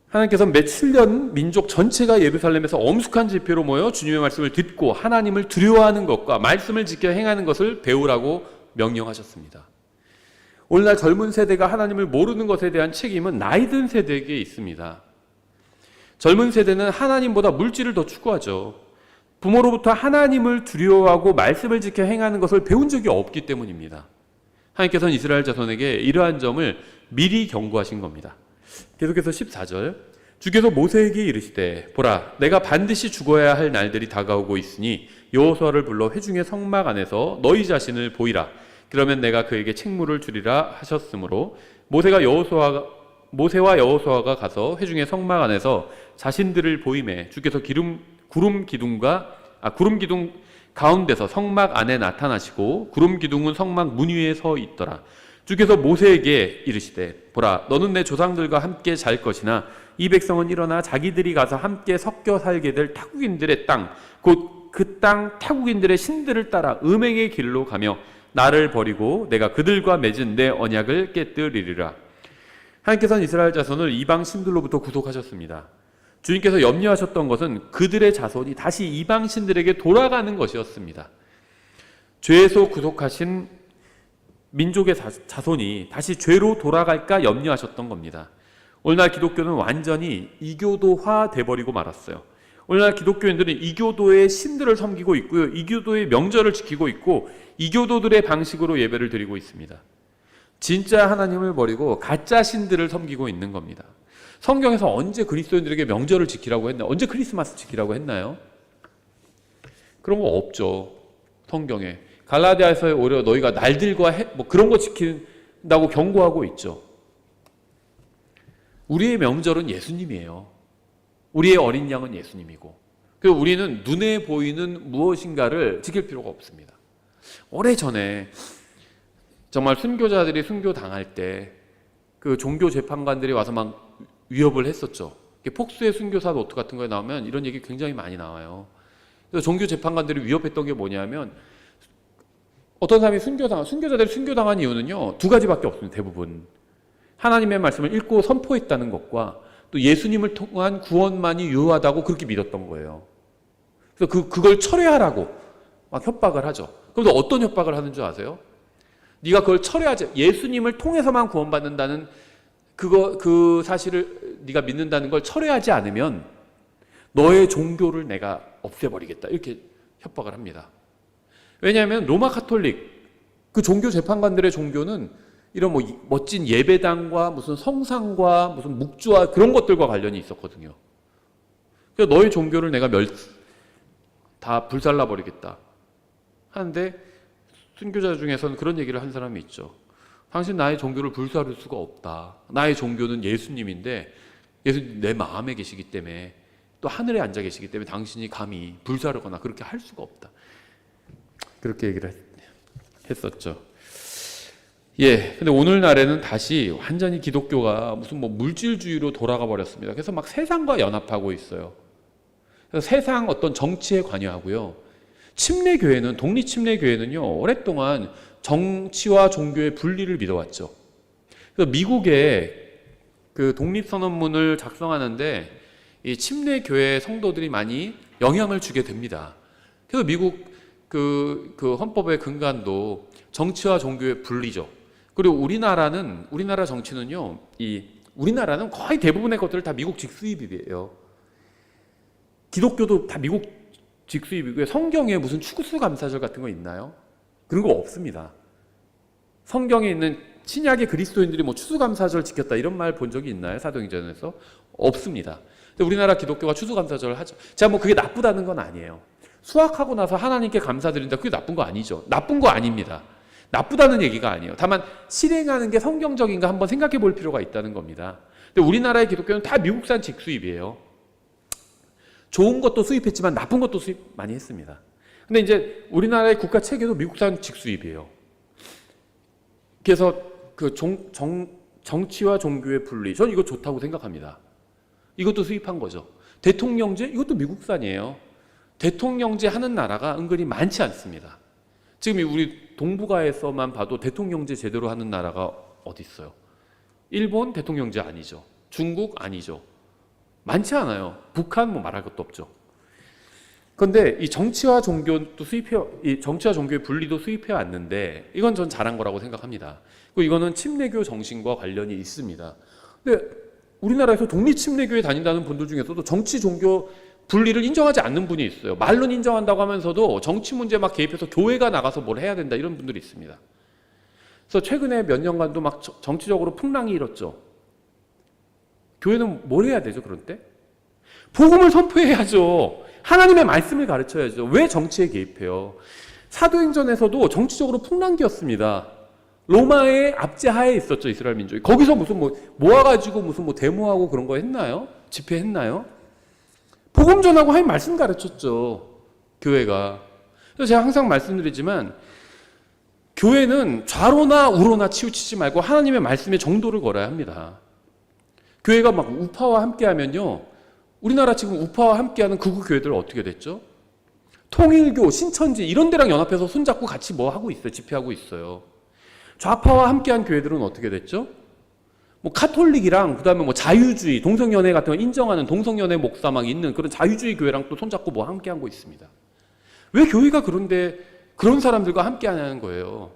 하나님께서 매 7년 민족 전체가 예루살렘에서 엄숙한 집회로 모여 주님의 말씀을 듣고 하나님을 두려워하는 것과 말씀을 지켜 행하는 것을 배우라고 명령하셨습니다. 오늘날 젊은 세대가 하나님을 모르는 것에 대한 책임은 나이 든 세대에게 있습니다. 젊은 세대는 하나님보다 물질을 더 추구하죠. 부모로부터 하나님을 두려워하고 말씀을 지켜 행하는 것을 배운 적이 없기 때문입니다. 하나님께서는 이스라엘 자손에게 이러한 점을 미리 경고하신 겁니다. 계속해서 14절, 주께서 모세에게 이르시되 보라 내가 반드시 죽어야 할 날들이 다가오고 있으니 여호수아를 불러 회중의 성막 안에서 너희 자신을 보이라. 그러면 내가 그에게 책무를 주리라 하셨으므로 모세와 여호수아가 가서 회중의 성막 안에서 자신들을 보이매 주께서 구름 기둥 가운데서 성막 안에 나타나시고 구름 기둥은 성막 문 위에 서 있더라. 주께서 모세에게 이르시되 보라 너는 내 조상들과 함께 잘 것이나 이 백성은 일어나 자기들이 가서 함께 섞여 살게 될 타국인들의 땅 곧 그 땅 타국인들의 신들을 따라 음행의 길로 가며 나를 버리고 내가 그들과 맺은 내 언약을 깨뜨리리라. 하나님께서는 이스라엘 자손을 이방 신들로부터 구속하셨습니다. 주님께서 염려하셨던 것은 그들의 자손이 다시 이방 신들에게 돌아가는 것이었습니다. 죄에서 구속하신 민족의 자손이 다시 죄로 돌아갈까 염려하셨던 겁니다. 오늘날 기독교는 완전히 이교도화 돼버리고 말았어요. 오늘날 기독교인들은 이교도의 신들을 섬기고 있고요. 이교도의 명절을 지키고 있고 이교도들의 방식으로 예배를 드리고 있습니다. 진짜 하나님을 버리고 가짜 신들을 섬기고 있는 겁니다. 성경에서 언제 그리스도인들에게 명절을 지키라고 했나요? 언제 크리스마스 지키라고 했나요? 그런 거 없죠. 성경에. 갈라디아에서 오히려 너희가 날들과 그런 거 지킨다고 경고하고 있죠. 우리의 명절은 예수님이에요. 우리의 어린 양은 예수님이고, 그리고 우리는 눈에 보이는 무엇인가를 지킬 필요가 없습니다. 오래전에 정말 순교자들이 순교당할 때 그 종교 재판관들이 와서 막 위협을 했었죠. 폭스의 순교사 노트 같은 거에 나오면 이런 얘기 굉장히 많이 나와요. 그래서 종교 재판관들이 위협했던 게 뭐냐면 어떤 사람이 순교자들이 순교당한 이유는요 2가지밖에 없습니다. 대부분 하나님의 말씀을 읽고 선포했다는 것과 또 예수님을 통한 구원만이 유효하다고 그렇게 믿었던 거예요. 그래서 그걸 철회하라고 막 협박을 하죠. 그럼 어떤 협박을 하는 줄 아세요? 네가 그걸 철회하지, 예수님을 통해서만 구원받는다는 그 사실을 네가 믿는다는 걸 철회하지 않으면 너의 종교를 내가 없애버리겠다, 이렇게 협박을 합니다. 왜냐하면 로마 카톨릭 그 종교 재판관들의 종교는 이런 멋진 예배당과 무슨 성상과 무슨 묵주와 그런 것들과 관련이 있었거든요. 그래서 너의 종교를 내가 다 불살라버리겠다 하는데 순교자 중에서는 그런 얘기를 한 사람이 있죠. 당신 나의 종교를 불사를 수가 없다. 나의 종교는 예수님인데 예수님 내 마음에 계시기 때문에 또 하늘에 앉아 계시기 때문에 당신이 감히 불사르거나 그렇게 할 수가 없다. 그렇게 얘기를 했었죠. 예, 근데 오늘날에는 다시 완전히 기독교가 무슨 물질주의로 돌아가 버렸습니다. 그래서 막 세상과 연합하고 있어요. 그래서 세상 어떤 정치에 관여하고요. 침례교회는, 독립침례교회는요, 오랫동안 정치와 종교의 분리를 믿어왔죠. 그래서 미국의 그 독립선언문을 작성하는데 이 침례교회 성도들이 많이 영향을 주게 됩니다. 그래서 미국 그 헌법의 근간도 정치와 종교의 분리죠. 그리고 우리나라 정치는요, 우리나라는 거의 대부분의 것들을 다 미국 직수입이에요. 기독교도 다 미국 직수입이고요. 성경에 무슨 추수감사절 같은 거 있나요? 그런 거 없습니다. 성경에 있는 신약의 그리스도인들이 추수감사절 지켰다 이런 말 본 적이 있나요? 사도행전에서? 없습니다. 근데 우리나라 기독교가 추수감사절을 하죠. 제가 그게 나쁘다는 건 아니에요. 수확하고 나서 하나님께 감사드린다, 그게 나쁜 거 아니죠. 나쁜 거 아닙니다. 나쁘다는 얘기가 아니에요. 다만 실행하는 게 성경적인가 한번 생각해 볼 필요가 있다는 겁니다. 근데 우리나라의 기독교는 다 미국산 직수입이에요. 좋은 것도 수입했지만 나쁜 것도 수입 많이 했습니다. 근데 이제 우리나라의 국가 체계도 미국산 직수입이에요. 그래서 그 정치와 종교의 분리, 저는 이거 좋다고 생각합니다. 이것도 수입한 거죠. 대통령제, 이것도 미국산이에요. 대통령제 하는 나라가 은근히 많지 않습니다. 지금 우리 동북아에서만 봐도 대통령제 제대로 하는 나라가 어디 있어요? 일본 대통령제 아니죠. 중국 아니죠. 많지 않아요. 북한 뭐 말할 것도 없죠. 그런데 이 정치와 종교도 이 정치와 종교의 분리도 수입해 왔는데 이건 전 잘한 거라고 생각합니다. 그리고 이거는 침례교 정신과 관련이 있습니다. 근데 우리나라에서 독립 침례교에 다닌다는 분들 중에서도 정치 종교 분리를 인정하지 않는 분이 있어요. 말로는 인정한다고 하면서도 정치 문제 막 개입해서 교회가 나가서 뭘 해야 된다 이런 분들이 있습니다. 그래서 최근에 몇 년간도 막 정치적으로 풍랑이 일었죠. 교회는 뭘 해야 되죠, 그런 때? 복음을 선포해야죠. 하나님의 말씀을 가르쳐야죠. 왜 정치에 개입해요? 사도행전에서도 정치적으로 풍랑기였습니다. 로마의 압제하에 있었죠, 이스라엘 민족이. 거기서 무슨 모아가지고 무슨 데모하고 그런 거 했나요? 집회했나요? 복음 전하고 하나님 말씀 가르쳤죠, 교회가. 그래서 제가 항상 말씀드리지만 교회는 좌로나 우로나 치우치지 말고 하나님의 말씀에 정도를 걸어야 합니다. 교회가 막 우파와 함께하면요, 우리나라 지금 우파와 함께하는 극우 교회들 어떻게 됐죠? 통일교, 신천지 이런 데랑 연합해서 손잡고 같이 뭐 하고 있어요, 집회하고 있어요. 좌파와 함께한 교회들은 어떻게 됐죠? 카톨릭이랑 그다음에 자유주의, 동성연애 같은 거 인정하는 동성연애 목사 막 있는 그런 자유주의 교회랑 또 손잡고 뭐 함께하고 있습니다. 왜 교회가 그런데 그런 사람들과 함께하냐는 거예요.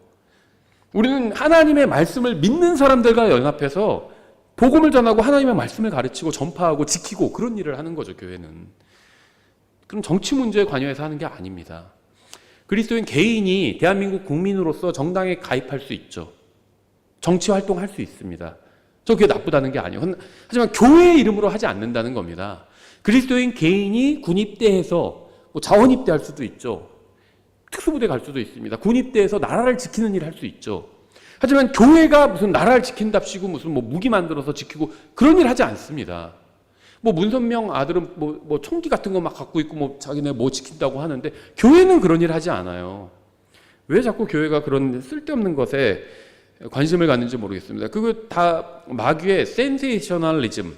우리는 하나님의 말씀을 믿는 사람들과 연합해서 복음을 전하고 하나님의 말씀을 가르치고 전파하고 지키고 그런 일을 하는 거죠, 교회는. 그럼 정치 문제에 관여해서 하는 게 아닙니다. 그리스도인 개인이 대한민국 국민으로서 정당에 가입할 수 있죠. 정치 활동할 수 있습니다. 저 그게 나쁘다는 게 아니에요. 하지만 교회의 이름으로 하지 않는다는 겁니다. 그리스도인 개인이 군입대해서 자원입대할 수도 있죠. 특수부대 갈 수도 있습니다. 군입대해서 나라를 지키는 일을 할 수 있죠. 하지만 교회가 무슨 나라를 지킨답시고 무슨 무기 만들어서 지키고 그런 일 하지 않습니다. 문선명 아들은 총기 같은 거 막 갖고 있고 자기네 지킨다고 하는데 교회는 그런 일 하지 않아요. 왜 자꾸 교회가 그런 쓸데없는 것에 관심을 갖는지 모르겠습니다. 그거 다 마귀의 센세이셔널리즘,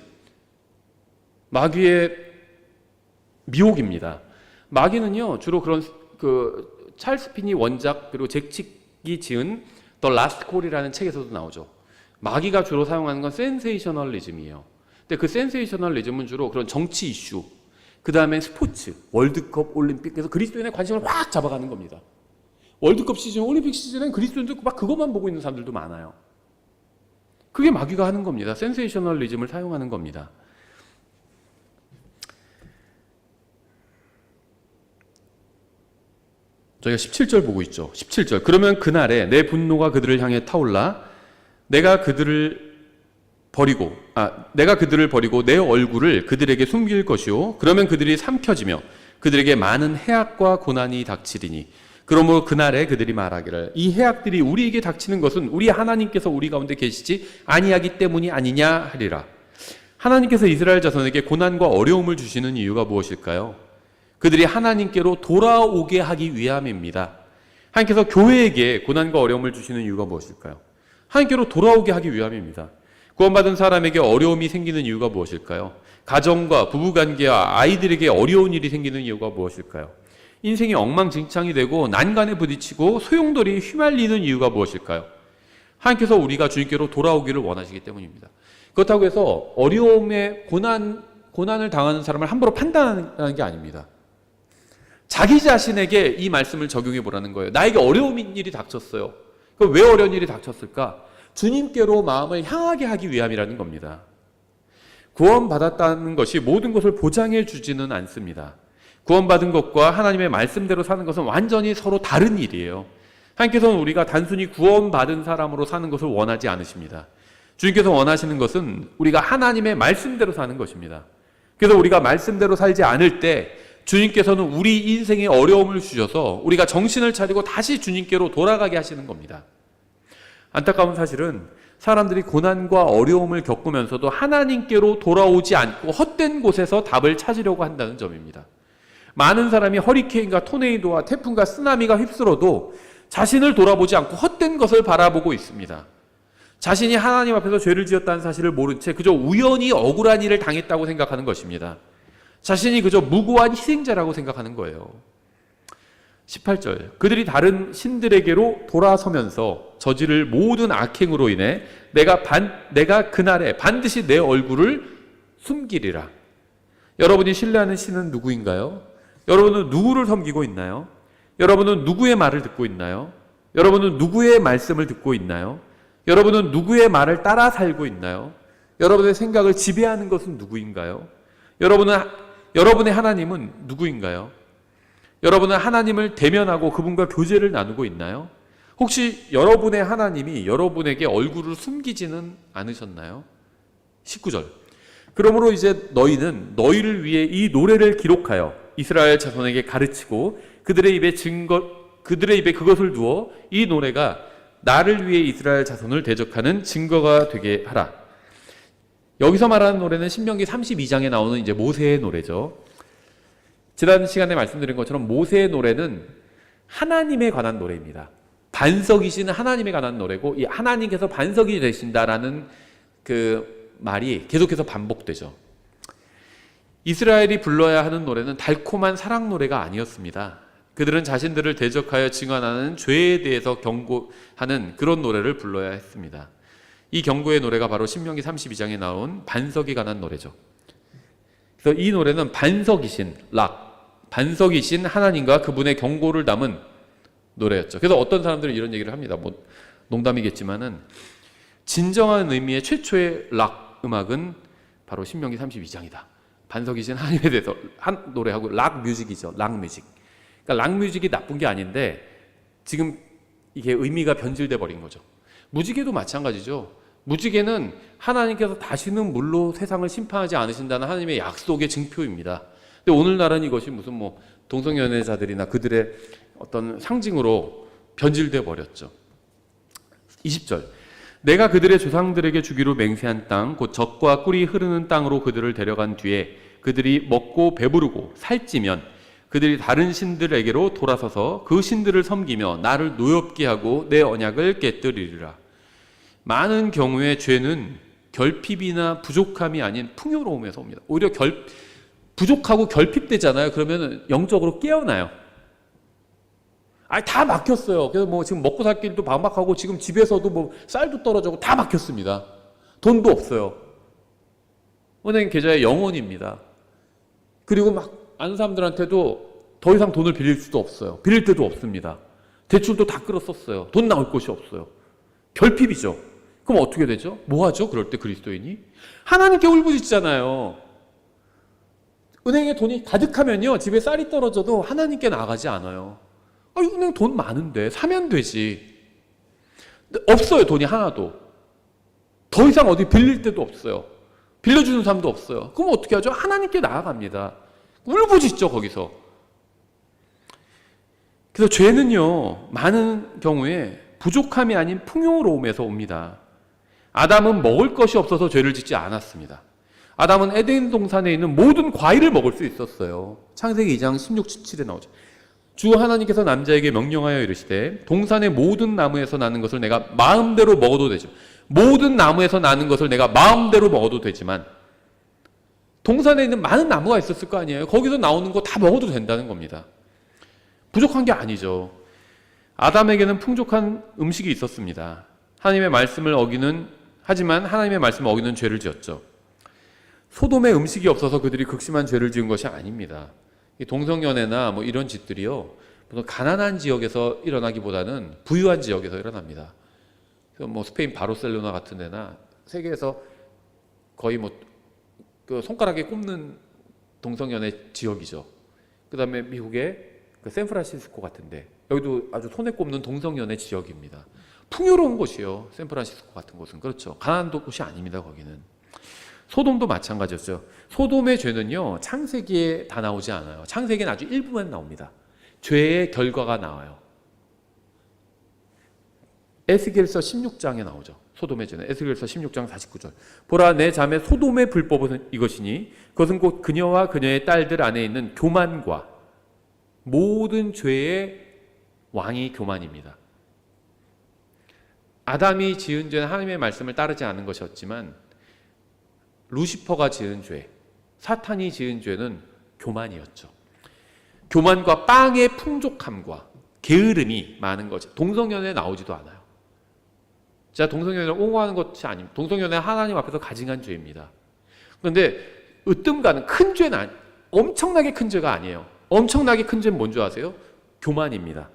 마귀의 미혹입니다. 마귀는요, 주로 그런 찰스 피니 원작 그리고 잭칙이 지은 The Last Call이라는 책에서도 나오죠. 마귀가 주로 사용하는 건 센세이셔널리즘이에요. 근데 그 센세이셔널리즘은 주로 그런 정치 이슈, 그 다음에 스포츠, 월드컵, 올림픽, 그래서 그리스도인의 관심을 확 잡아가는 겁니다. 월드컵 시즌, 올림픽 시즌엔 그리스도인들 막 그것만 보고 있는 사람들도 많아요. 그게 마귀가 하는 겁니다. 센세이셔널리즘을 사용하는 겁니다. 저희가 17절 보고 있죠. 17절. 그러면 그날에 내 분노가 그들을 향해 타올라 내가 그들을 버리고 내 얼굴을 그들에게 숨길 것이요 그러면 그들이 삼켜지며 그들에게 많은 해악과 고난이 닥치리니 그러므로 그날에 그들이 말하기를 이 해악들이 우리에게 닥치는 것은 우리 하나님께서 우리 가운데 계시지 아니하기 때문이 아니냐 하리라. 하나님께서 이스라엘 자손에게 고난과 어려움을 주시는 이유가 무엇일까요? 그들이 하나님께로 돌아오게 하기 위함입니다. 하나님께서 교회에게 고난과 어려움을 주시는 이유가 무엇일까요? 하나님께로 돌아오게 하기 위함입니다. 구원받은 사람에게 어려움이 생기는 이유가 무엇일까요? 가정과 부부관계와 아이들에게 어려운 일이 생기는 이유가 무엇일까요? 인생이 엉망진창이 되고 난간에 부딪히고 소용돌이 휘말리는 이유가 무엇일까요? 하나님께서 우리가 주님께로 돌아오기를 원하시기 때문입니다. 그렇다고 해서 어려움에 고난을 당하는 사람을 함부로 판단하는 게 아닙니다. 자기 자신에게 이 말씀을 적용해 보라는 거예요. 나에게 어려운 일이 닥쳤어요. 그럼 왜 어려운 일이 닥쳤을까? 주님께로 마음을 향하게 하기 위함이라는 겁니다. 구원받았다는 것이 모든 것을 보장해 주지는 않습니다. 구원받은 것과 하나님의 말씀대로 사는 것은 완전히 서로 다른 일이에요. 하나님께서는 우리가 단순히 구원받은 사람으로 사는 것을 원하지 않으십니다. 주님께서 원하시는 것은 우리가 하나님의 말씀대로 사는 것입니다. 그래서 우리가 말씀대로 살지 않을 때 주님께서는 우리 인생에 어려움을 주셔서 우리가 정신을 차리고 다시 주님께로 돌아가게 하시는 겁니다. 안타까운 사실은 사람들이 고난과 어려움을 겪으면서도 하나님께로 돌아오지 않고 헛된 곳에서 답을 찾으려고 한다는 점입니다. 많은 사람이 허리케인과 토네이도와 태풍과 쓰나미가 휩쓸어도 자신을 돌아보지 않고 헛된 것을 바라보고 있습니다. 자신이 하나님 앞에서 죄를 지었다는 사실을 모른 채 그저 우연히 억울한 일을 당했다고 생각하는 것입니다. 자신이 그저 무고한 희생자라고 생각하는 거예요. 18절, 그들이 다른 신들에게로 돌아서면서 저지를 모든 악행으로 인해 내가 그날에 반드시 내 얼굴을 숨기리라. 여러분이 신뢰하는 신은 누구인가요? 여러분은 누구를 섬기고 있나요? 여러분은 누구의 말을 듣고 있나요? 여러분은 누구의 말씀을 듣고 있나요? 여러분은 누구의 말을 따라 살고 있나요? 여러분의 생각을 지배하는 것은 누구인가요? 여러분의 하나님은 누구인가요? 여러분은 하나님을 대면하고 그분과 교제를 나누고 있나요? 혹시 여러분의 하나님이 여러분에게 얼굴을 숨기지는 않으셨나요? 19절, 그러므로 이제 너희는 너희를 위해 이 노래를 기록하여 이스라엘 자손에게 가르치고 그들의 입에 그것을 두어 이 노래가 나를 위해 이스라엘 자손을 대적하는 증거가 되게 하라. 여기서 말하는 노래는 신명기 32장에 나오는 이제 모세의 노래죠. 지난 시간에 말씀드린 것처럼 모세의 노래는 하나님에 관한 노래입니다. 반석이신 하나님에 관한 노래고, 이 하나님께서 반석이 되신다라는 그 말이 계속해서 반복되죠. 이스라엘이 불러야 하는 노래는 달콤한 사랑 노래가 아니었습니다. 그들은 자신들을 대적하여 증언하는 죄에 대해서 경고하는 그런 노래를 불러야 했습니다. 이 경고의 노래가 바로 신명기 32장에 나온 반석에 관한 노래죠. 그래서 이 노래는 반석이신 하나님과 그분의 경고를 담은 노래였죠. 그래서 어떤 사람들은 이런 얘기를 합니다. 뭐 농담이겠지만은 진정한 의미의 최초의 락 음악은 바로 신명기 32장이다. 반석이신 하나님에 대해서 한 노래하고 락 뮤직이죠. 락 뮤직. 그러니까 락 뮤직이 나쁜 게 아닌데 지금 이게 의미가 변질돼 버린 거죠. 무지개도 마찬가지죠. 무지개는 하나님께서 다시는 물로 세상을 심판하지 않으신다는 하나님의 약속의 증표입니다. 근데 오늘날은 이것이 무슨 뭐 동성연애자들이나 그들의 어떤 상징으로 변질돼 버렸죠. 20절, 내가 그들의 조상들에게 주기로 맹세한 땅 곧 젖과 꿀이 흐르는 땅으로 그들을 데려간 뒤에 그들이 먹고 배부르고 살찌면 그들이 다른 신들에게로 돌아서서 그 신들을 섬기며 나를 노엽게 하고 내 언약을 깨뜨리리라. 많은 경우에 죄는 결핍이나 부족함이 아닌 풍요로움에서 옵니다. 오히려 부족하고 결핍되잖아요. 그러면 영적으로 깨어나요. 다 막혔어요. 그래서 뭐 지금 먹고 살 길도 막막하고 지금 집에서도 뭐 쌀도 떨어지고 다 막혔습니다. 돈도 없어요. 은행 계좌에 0원입니다. 그리고 막 아는 사람들한테도 더 이상 돈을 빌릴 수도 없어요. 빌릴 데도 없습니다. 대출도 다 끌었었어요. 돈 나올 곳이 없어요. 결핍이죠. 그럼 어떻게 되죠? 뭐 하죠? 그럴 때 그리스도인이? 하나님께 울부짖잖아요. 은행에 돈이 가득하면요, 집에 쌀이 떨어져도 하나님께 나가지 않아요. 은행 돈 많은데 사면 되지. 근데 없어요. 돈이 하나도. 더 이상 어디 빌릴 데도 없어요. 빌려주는 사람도 없어요. 그럼 어떻게 하죠? 하나님께 나아갑니다. 울부짖죠, 거기서. 그래서 죄는요, 많은 경우에 부족함이 아닌 풍요로움에서 옵니다. 아담은 먹을 것이 없어서 죄를 짓지 않았습니다. 아담은 에덴 동산에 있는 모든 과일을 먹을 수 있었어요. 창세기 2장 16, 17에 나오죠. 주 하나님께서 남자에게 명령하여 이르시되 동산의 모든 나무에서 나는 것을 내가 마음대로 먹어도 되죠. 모든 나무에서 나는 것을 내가 마음대로 먹어도 되지만 동산에 있는 많은 나무가 있었을 거 아니에요. 거기서 나오는 거 다 먹어도 된다는 겁니다. 부족한 게 아니죠. 아담에게는 풍족한 음식이 있었습니다. 하나님의 말씀을 하지만 하나님의 말씀을 어기는 죄를 지었죠. 소돔에 음식이 없어서 그들이 극심한 죄를 지은 것이 아닙니다. 이 동성연애나 뭐 이런 짓들이요, 무슨 가난한 지역에서 일어나기보다는 부유한 지역에서 일어납니다. 뭐 스페인 바르셀로나 같은 데나 세계에서 거의 뭐 그 손가락에 꼽는 동성연애 지역이죠. 그 다음에 미국의 그 샌프란시스코 같은데 여기도 아주 손에 꼽는 동성연애 지역입니다. 풍요로운 곳이요, 샌프란시스코 같은 곳은. 그렇죠. 가난한 곳이 아닙니다. 거기는. 소돔도 마찬가지였죠. 소돔의 죄는요, 창세기에 다 나오지 않아요. 창세기는 아주 일부만 나옵니다. 죄의 결과가 나와요. 에스겔서 16장에 나오죠. 소돔의 죄는 에스겔서 16장 49절. 보라 내 자매 소돔의 불법은 이것이니 그것은 곧 그녀와 그녀의 딸들 안에 있는 교만과 모든 죄의 왕이 교만입니다. 아담이 지은 죄는 하나님의 말씀을 따르지 않은 것이었지만 루시퍼가 지은 죄, 사탄이 지은 죄는 교만이었죠. 교만과 빵의 풍족함과 게으름이 많은 거죠. 동성연애 나오지도 않아요. 자, 동성연애를 옹호하는 것이 아닙니다. 동성연애 하나님 앞에서 가증한 죄입니다. 그런데 으뜸가는 큰 죄는 엄청나게 큰 죄가 아니에요. 엄청나게 큰 죄는 뭔지 아세요? 교만입니다.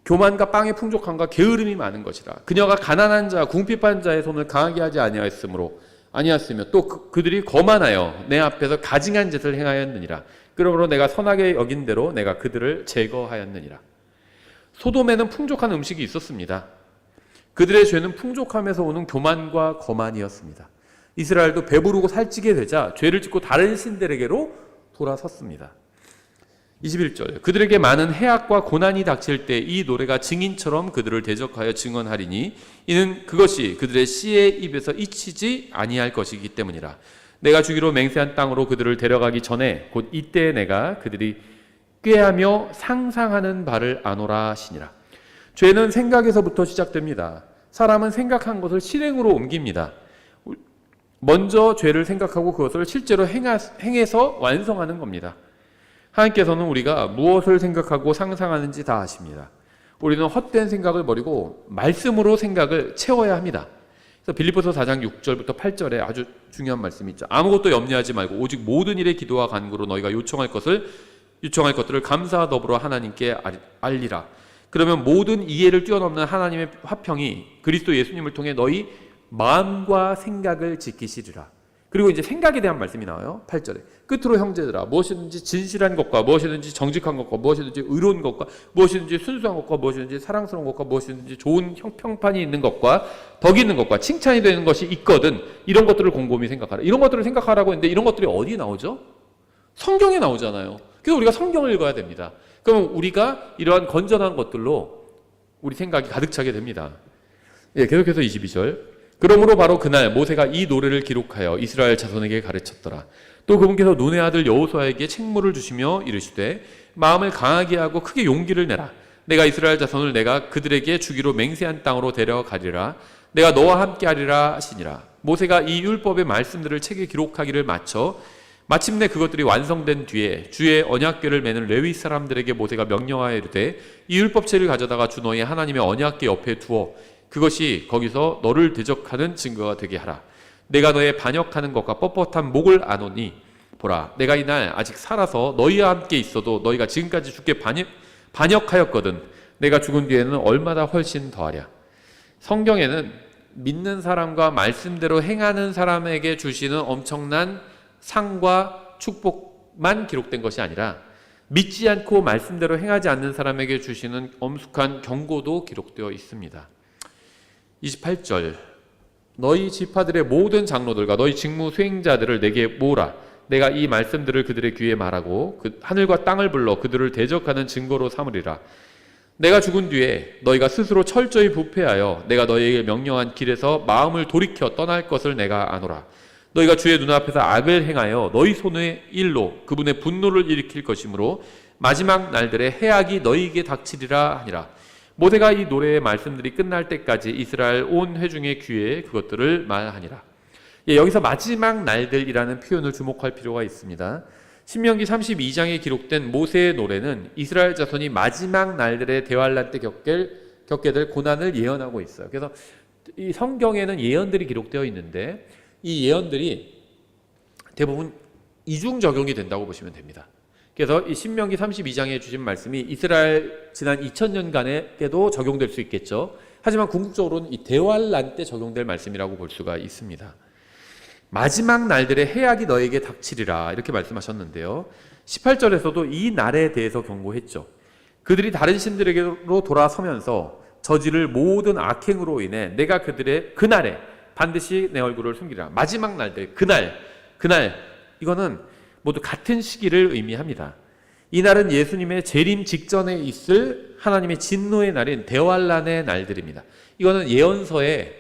교만과 빵의 풍족함과 게으름이 많은 것이라. 그녀가 가난한 자, 궁핍한 자의 손을 강하게 하지 아니하였으며 또 그들이 거만하여 내 앞에서 가증한 짓을 행하였느니라. 그러므로 내가 선하게 여긴 대로 내가 그들을 제거하였느니라. 소돔에는 풍족한 음식이 있었습니다. 그들의 죄는 풍족함에서 오는 교만과 거만이었습니다. 이스라엘도 배부르고 살찌게 되자 죄를 짓고 다른 신들에게로 돌아섰습니다. 21절 그들에게 많은 해악과 고난이 닥칠 때 이 노래가 증인처럼 그들을 대적하여 증언하리니 이는 그것이 그들의 씨의 입에서 잊히지 아니할 것이기 때문이라. 내가 주기로 맹세한 땅으로 그들을 데려가기 전에 곧 이때에 내가 그들이 꾀하며 상상하는 바를 아노라 하시니라. 죄는 생각에서부터 시작됩니다. 사람은 생각한 것을 실행으로 옮깁니다. 먼저 죄를 생각하고 그것을 실제로 행해서 완성하는 겁니다. 하나님께서는 우리가 무엇을 생각하고 상상하는지 다 아십니다. 우리는 헛된 생각을 버리고 말씀으로 생각을 채워야 합니다. 그래서 빌립보서 4장 6절부터 8절에 아주 중요한 말씀이 있죠. 아무것도 염려하지 말고 오직 모든 일에 기도와 간구로 너희가 요청할 것들을 감사와 더불어 하나님께 알리라. 그러면 모든 이해를 뛰어넘는 하나님의 화평이 그리스도 예수님을 통해 너희 마음과 생각을 지키시리라. 그리고 이제 생각에 대한 말씀이 나와요. 8절에 끝으로 형제들아 무엇이든지 진실한 것과 무엇이든지 정직한 것과 무엇이든지 의로운 것과 무엇이든지 순수한 것과 무엇이든지 사랑스러운 것과 무엇이든지 좋은 평판이 있는 것과 덕이 있는 것과 칭찬이 되는 것이 있거든 이런 것들을 곰곰이 생각하라. 이런 것들을 생각하라고 했는데 이런 것들이 어디에 나오죠? 성경에 나오잖아요. 그래서 우리가 성경을 읽어야 됩니다. 그럼 우리가 이러한 건전한 것들로 우리 생각이 가득 차게 됩니다. 예, 계속해서 22절 그러므로 바로 그날 모세가 이 노래를 기록하여 이스라엘 자손에게 가르쳤더라. 또 그분께서 눈의 아들 여호수아에게 책무를 주시며 이르시되 마음을 강하게 하고 크게 용기를 내라. 내가 이스라엘 자손을 내가 그들에게 주기로 맹세한 땅으로 데려가리라. 내가 너와 함께 하리라 하시니라. 모세가 이 율법의 말씀들을 책에 기록하기를 마침내 그것들이 완성된 뒤에 주의 언약궤를 매는 레위 사람들에게 모세가 명령하여 이르되 이 율법책을 가져다가 주 너희 하나님의 언약궤 옆에 두어 그것이 거기서 너를 대적하는 증거가 되게 하라. 내가 너의 반역하는 것과 뻣뻣한 목을 아노니 보라 내가 이날 아직 살아서 너희와 함께 있어도 너희가 지금까지 주께 반역하였거든 내가 죽은 뒤에는 얼마나 훨씬 더하랴. 성경에는 믿는 사람과 말씀대로 행하는 사람에게 주시는 엄청난 상과 축복만 기록된 것이 아니라 믿지 않고 말씀대로 행하지 않는 사람에게 주시는 엄숙한 경고도 기록되어 있습니다. 28절 너희 지파들의 모든 장로들과 너희 직무 수행자들을 내게 모으라. 내가 이 말씀들을 그들의 귀에 말하고 하늘과 땅을 불러 그들을 대적하는 증거로 삼으리라. 내가 죽은 뒤에 너희가 스스로 철저히 부패하여 내가 너희에게 명령한 길에서 마음을 돌이켜 떠날 것을 내가 아노라. 너희가 주의 눈앞에서 악을 행하여 너희 손의 일로 그분의 분노를 일으킬 것이므로 마지막 날들의 해악이 너희에게 닥치리라 하니라. 모세가 이 노래의 말씀들이 끝날 때까지 이스라엘 온 회중의 귀에 그것들을 말하니라. 예, 여기서 마지막 날들이라는 표현을 주목할 필요가 있습니다. 신명기 32장에 기록된 모세의 노래는 이스라엘 자손이 마지막 날들의 대환란 때 겪게 될 고난을 예언하고 있어요. 그래서 이 성경에는 예언들이 기록되어 있는데 이 예언들이 대부분 이중 적용이 된다고 보시면 됩니다. 그래서 이 신명기 32장에 주신 말씀이 이스라엘 지난 2000년간에도 적용될 수 있겠죠. 하지만 궁극적으로는 이 대환란 때 적용될 말씀이라고 볼 수가 있습니다. 마지막 날들의 해악이 너에게 닥치리라 이렇게 말씀하셨는데요. 18절에서도 이 날에 대해서 경고했죠. 그들이 다른 신들에게로 돌아서면서 저지를 모든 악행으로 인해 내가 그들의 그날에 반드시 내 얼굴을 숨기리라. 마지막 날들 그날 이거는 모두 같은 시기를 의미합니다. 이날은 예수님의 재림 직전에 있을 하나님의 진노의 날인 대환란의 날들입니다. 이거는 예언서에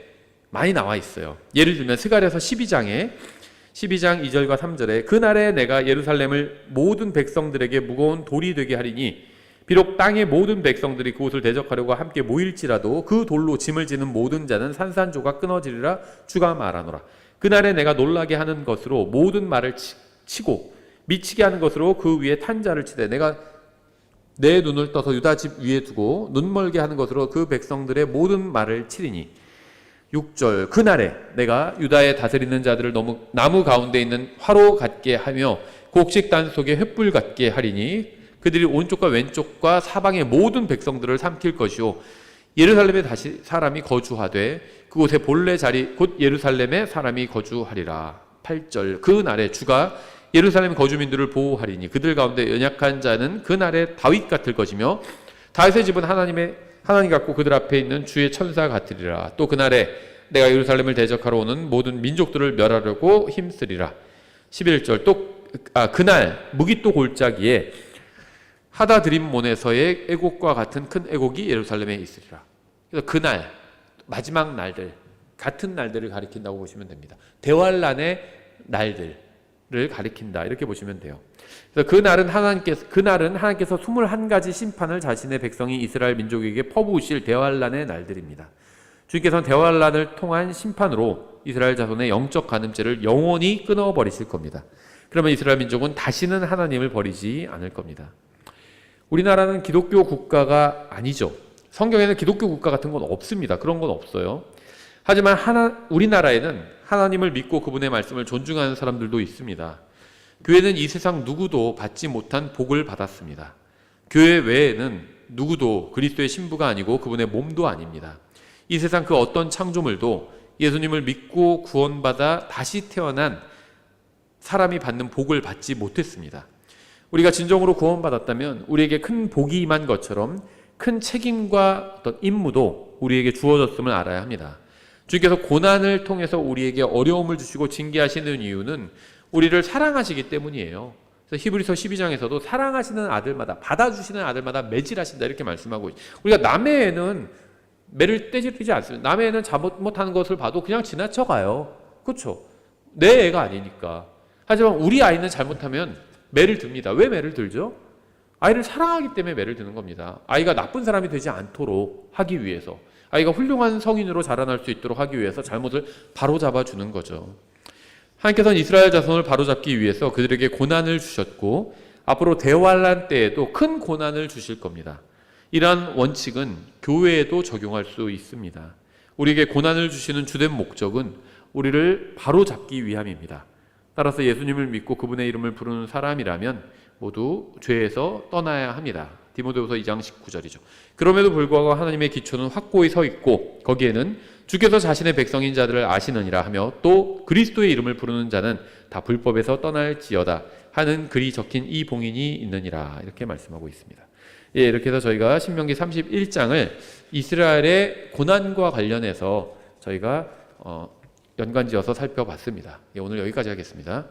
많이 나와 있어요. 예를 들면 스가랴서 12장 2절과 3절에 그날에 내가 예루살렘을 모든 백성들에게 무거운 돌이 되게 하리니 비록 땅의 모든 백성들이 그곳을 대적하려고 함께 모일지라도 그 돌로 짐을 지는 모든 자는 산산조각 끊어지리라 주가 말하노라. 그날에 내가 놀라게 하는 것으로 모든 말을 치고 미치게 하는 것으로 그 위에 탄 자를 치되 내가 내 눈을 떠서 유다 집 위에 두고 눈멀게 하는 것으로 그 백성들의 모든 말을 치리니 6절 그날에 내가 유다에 다스리는 자들을 나무 가운데 있는 화로 같게 하며 곡식단 속에 횃불 같게 하리니 그들이 오른쪽과 왼쪽과 사방의 모든 백성들을 삼킬 것이요 예루살렘에 다시 사람이 거주하되 그곳에 본래 자리 곧 예루살렘에 사람이 거주하리라. 8절 그날에 주가 예루살렘 거주민들을 보호하리니 그들 가운데 연약한 자는 그날에 다윗 같을 것이며 다윗의 집은 하나님 같고 그들 앞에 있는 주의 천사 같으리라. 또 그날에 내가 예루살렘을 대적하러 오는 모든 민족들을 멸하려고 힘쓰리라. 11절 그날 무기또 골짜기에 하다드림몬에서의 애곡과 같은 큰 애곡이 예루살렘에 있으리라. 그래서 그날 마지막 날들 같은 날들을 가리킨다고 보시면 됩니다. 대환란의 날들을 가리킨다 이렇게 보시면 돼요. 그래서 그날은 하나님께서 21가지 심판을 자신의 백성이 이스라엘 민족에게 퍼부으실 대환란의 날들입니다. 주님께서는 대환란을 통한 심판으로 이스라엘 자손의 영적 간음죄를 영원히 끊어버리실 겁니다. 그러면 이스라엘 민족은 다시는 하나님을 버리지 않을 겁니다. 우리나라는 기독교 국가가 아니죠. 성경에는 기독교 국가 같은 건 없습니다. 그런 건 없어요. 하지만 우리나라에는 하나님을 믿고 그분의 말씀을 존중하는 사람들도 있습니다. 교회는 이 세상 누구도 받지 못한 복을 받았습니다. 교회 외에는 누구도 그리스도의 신부가 아니고 그분의 몸도 아닙니다. 이 세상 그 어떤 창조물도 예수님을 믿고 구원받아 다시 태어난 사람이 받는 복을 받지 못했습니다. 우리가 진정으로 구원받았다면 우리에게 큰 복이 임한 것처럼 큰 책임과 어떤 임무도 우리에게 주어졌음을 알아야 합니다. 주께서 고난을 통해서 우리에게 어려움을 주시고 징계하시는 이유는 우리를 사랑하시기 때문이에요. 그래서 히브리서 12장에서도 사랑하시는 아들마다 받아주시는 아들마다 매질하신다 이렇게 말씀하고 우리가 남의 애는 매를 떼지르지 않습니다. 남의 애는 잘못하는 것을 봐도 그냥 지나쳐가요. 그렇죠? 내 애가 아니니까. 하지만 우리 아이는 잘못하면 매를 듭니다. 왜 매를 들죠? 아이를 사랑하기 때문에 매를 드는 겁니다. 아이가 나쁜 사람이 되지 않도록 하기 위해서, 아이가 훌륭한 성인으로 자라날 수 있도록 하기 위해서 잘못을 바로잡아 주는 거죠. 하나님께서는 이스라엘 자손을 바로잡기 위해서 그들에게 고난을 주셨고 앞으로 대환란 때에도 큰 고난을 주실 겁니다. 이러한 원칙은 교회에도 적용할 수 있습니다. 우리에게 고난을 주시는 주된 목적은 우리를 바로잡기 위함입니다. 따라서 예수님을 믿고 그분의 이름을 부르는 사람이라면 모두 죄에서 떠나야 합니다. 디모데후서 2장 19절이죠. 그럼에도 불구하고 하나님의 기초는 확고히 서 있고 거기에는 주께서 자신의 백성인 자들을 아시느니라 하며 또 그리스도의 이름을 부르는 자는 다 불법에서 떠날지어다 하는 글이 적힌 이 봉인이 있느니라 이렇게 말씀하고 있습니다. 예, 이렇게 해서 저희가 신명기 31장을 이스라엘의 고난과 관련해서 저희가 연관지어서 살펴봤습니다. 예, 오늘 여기까지 하겠습니다.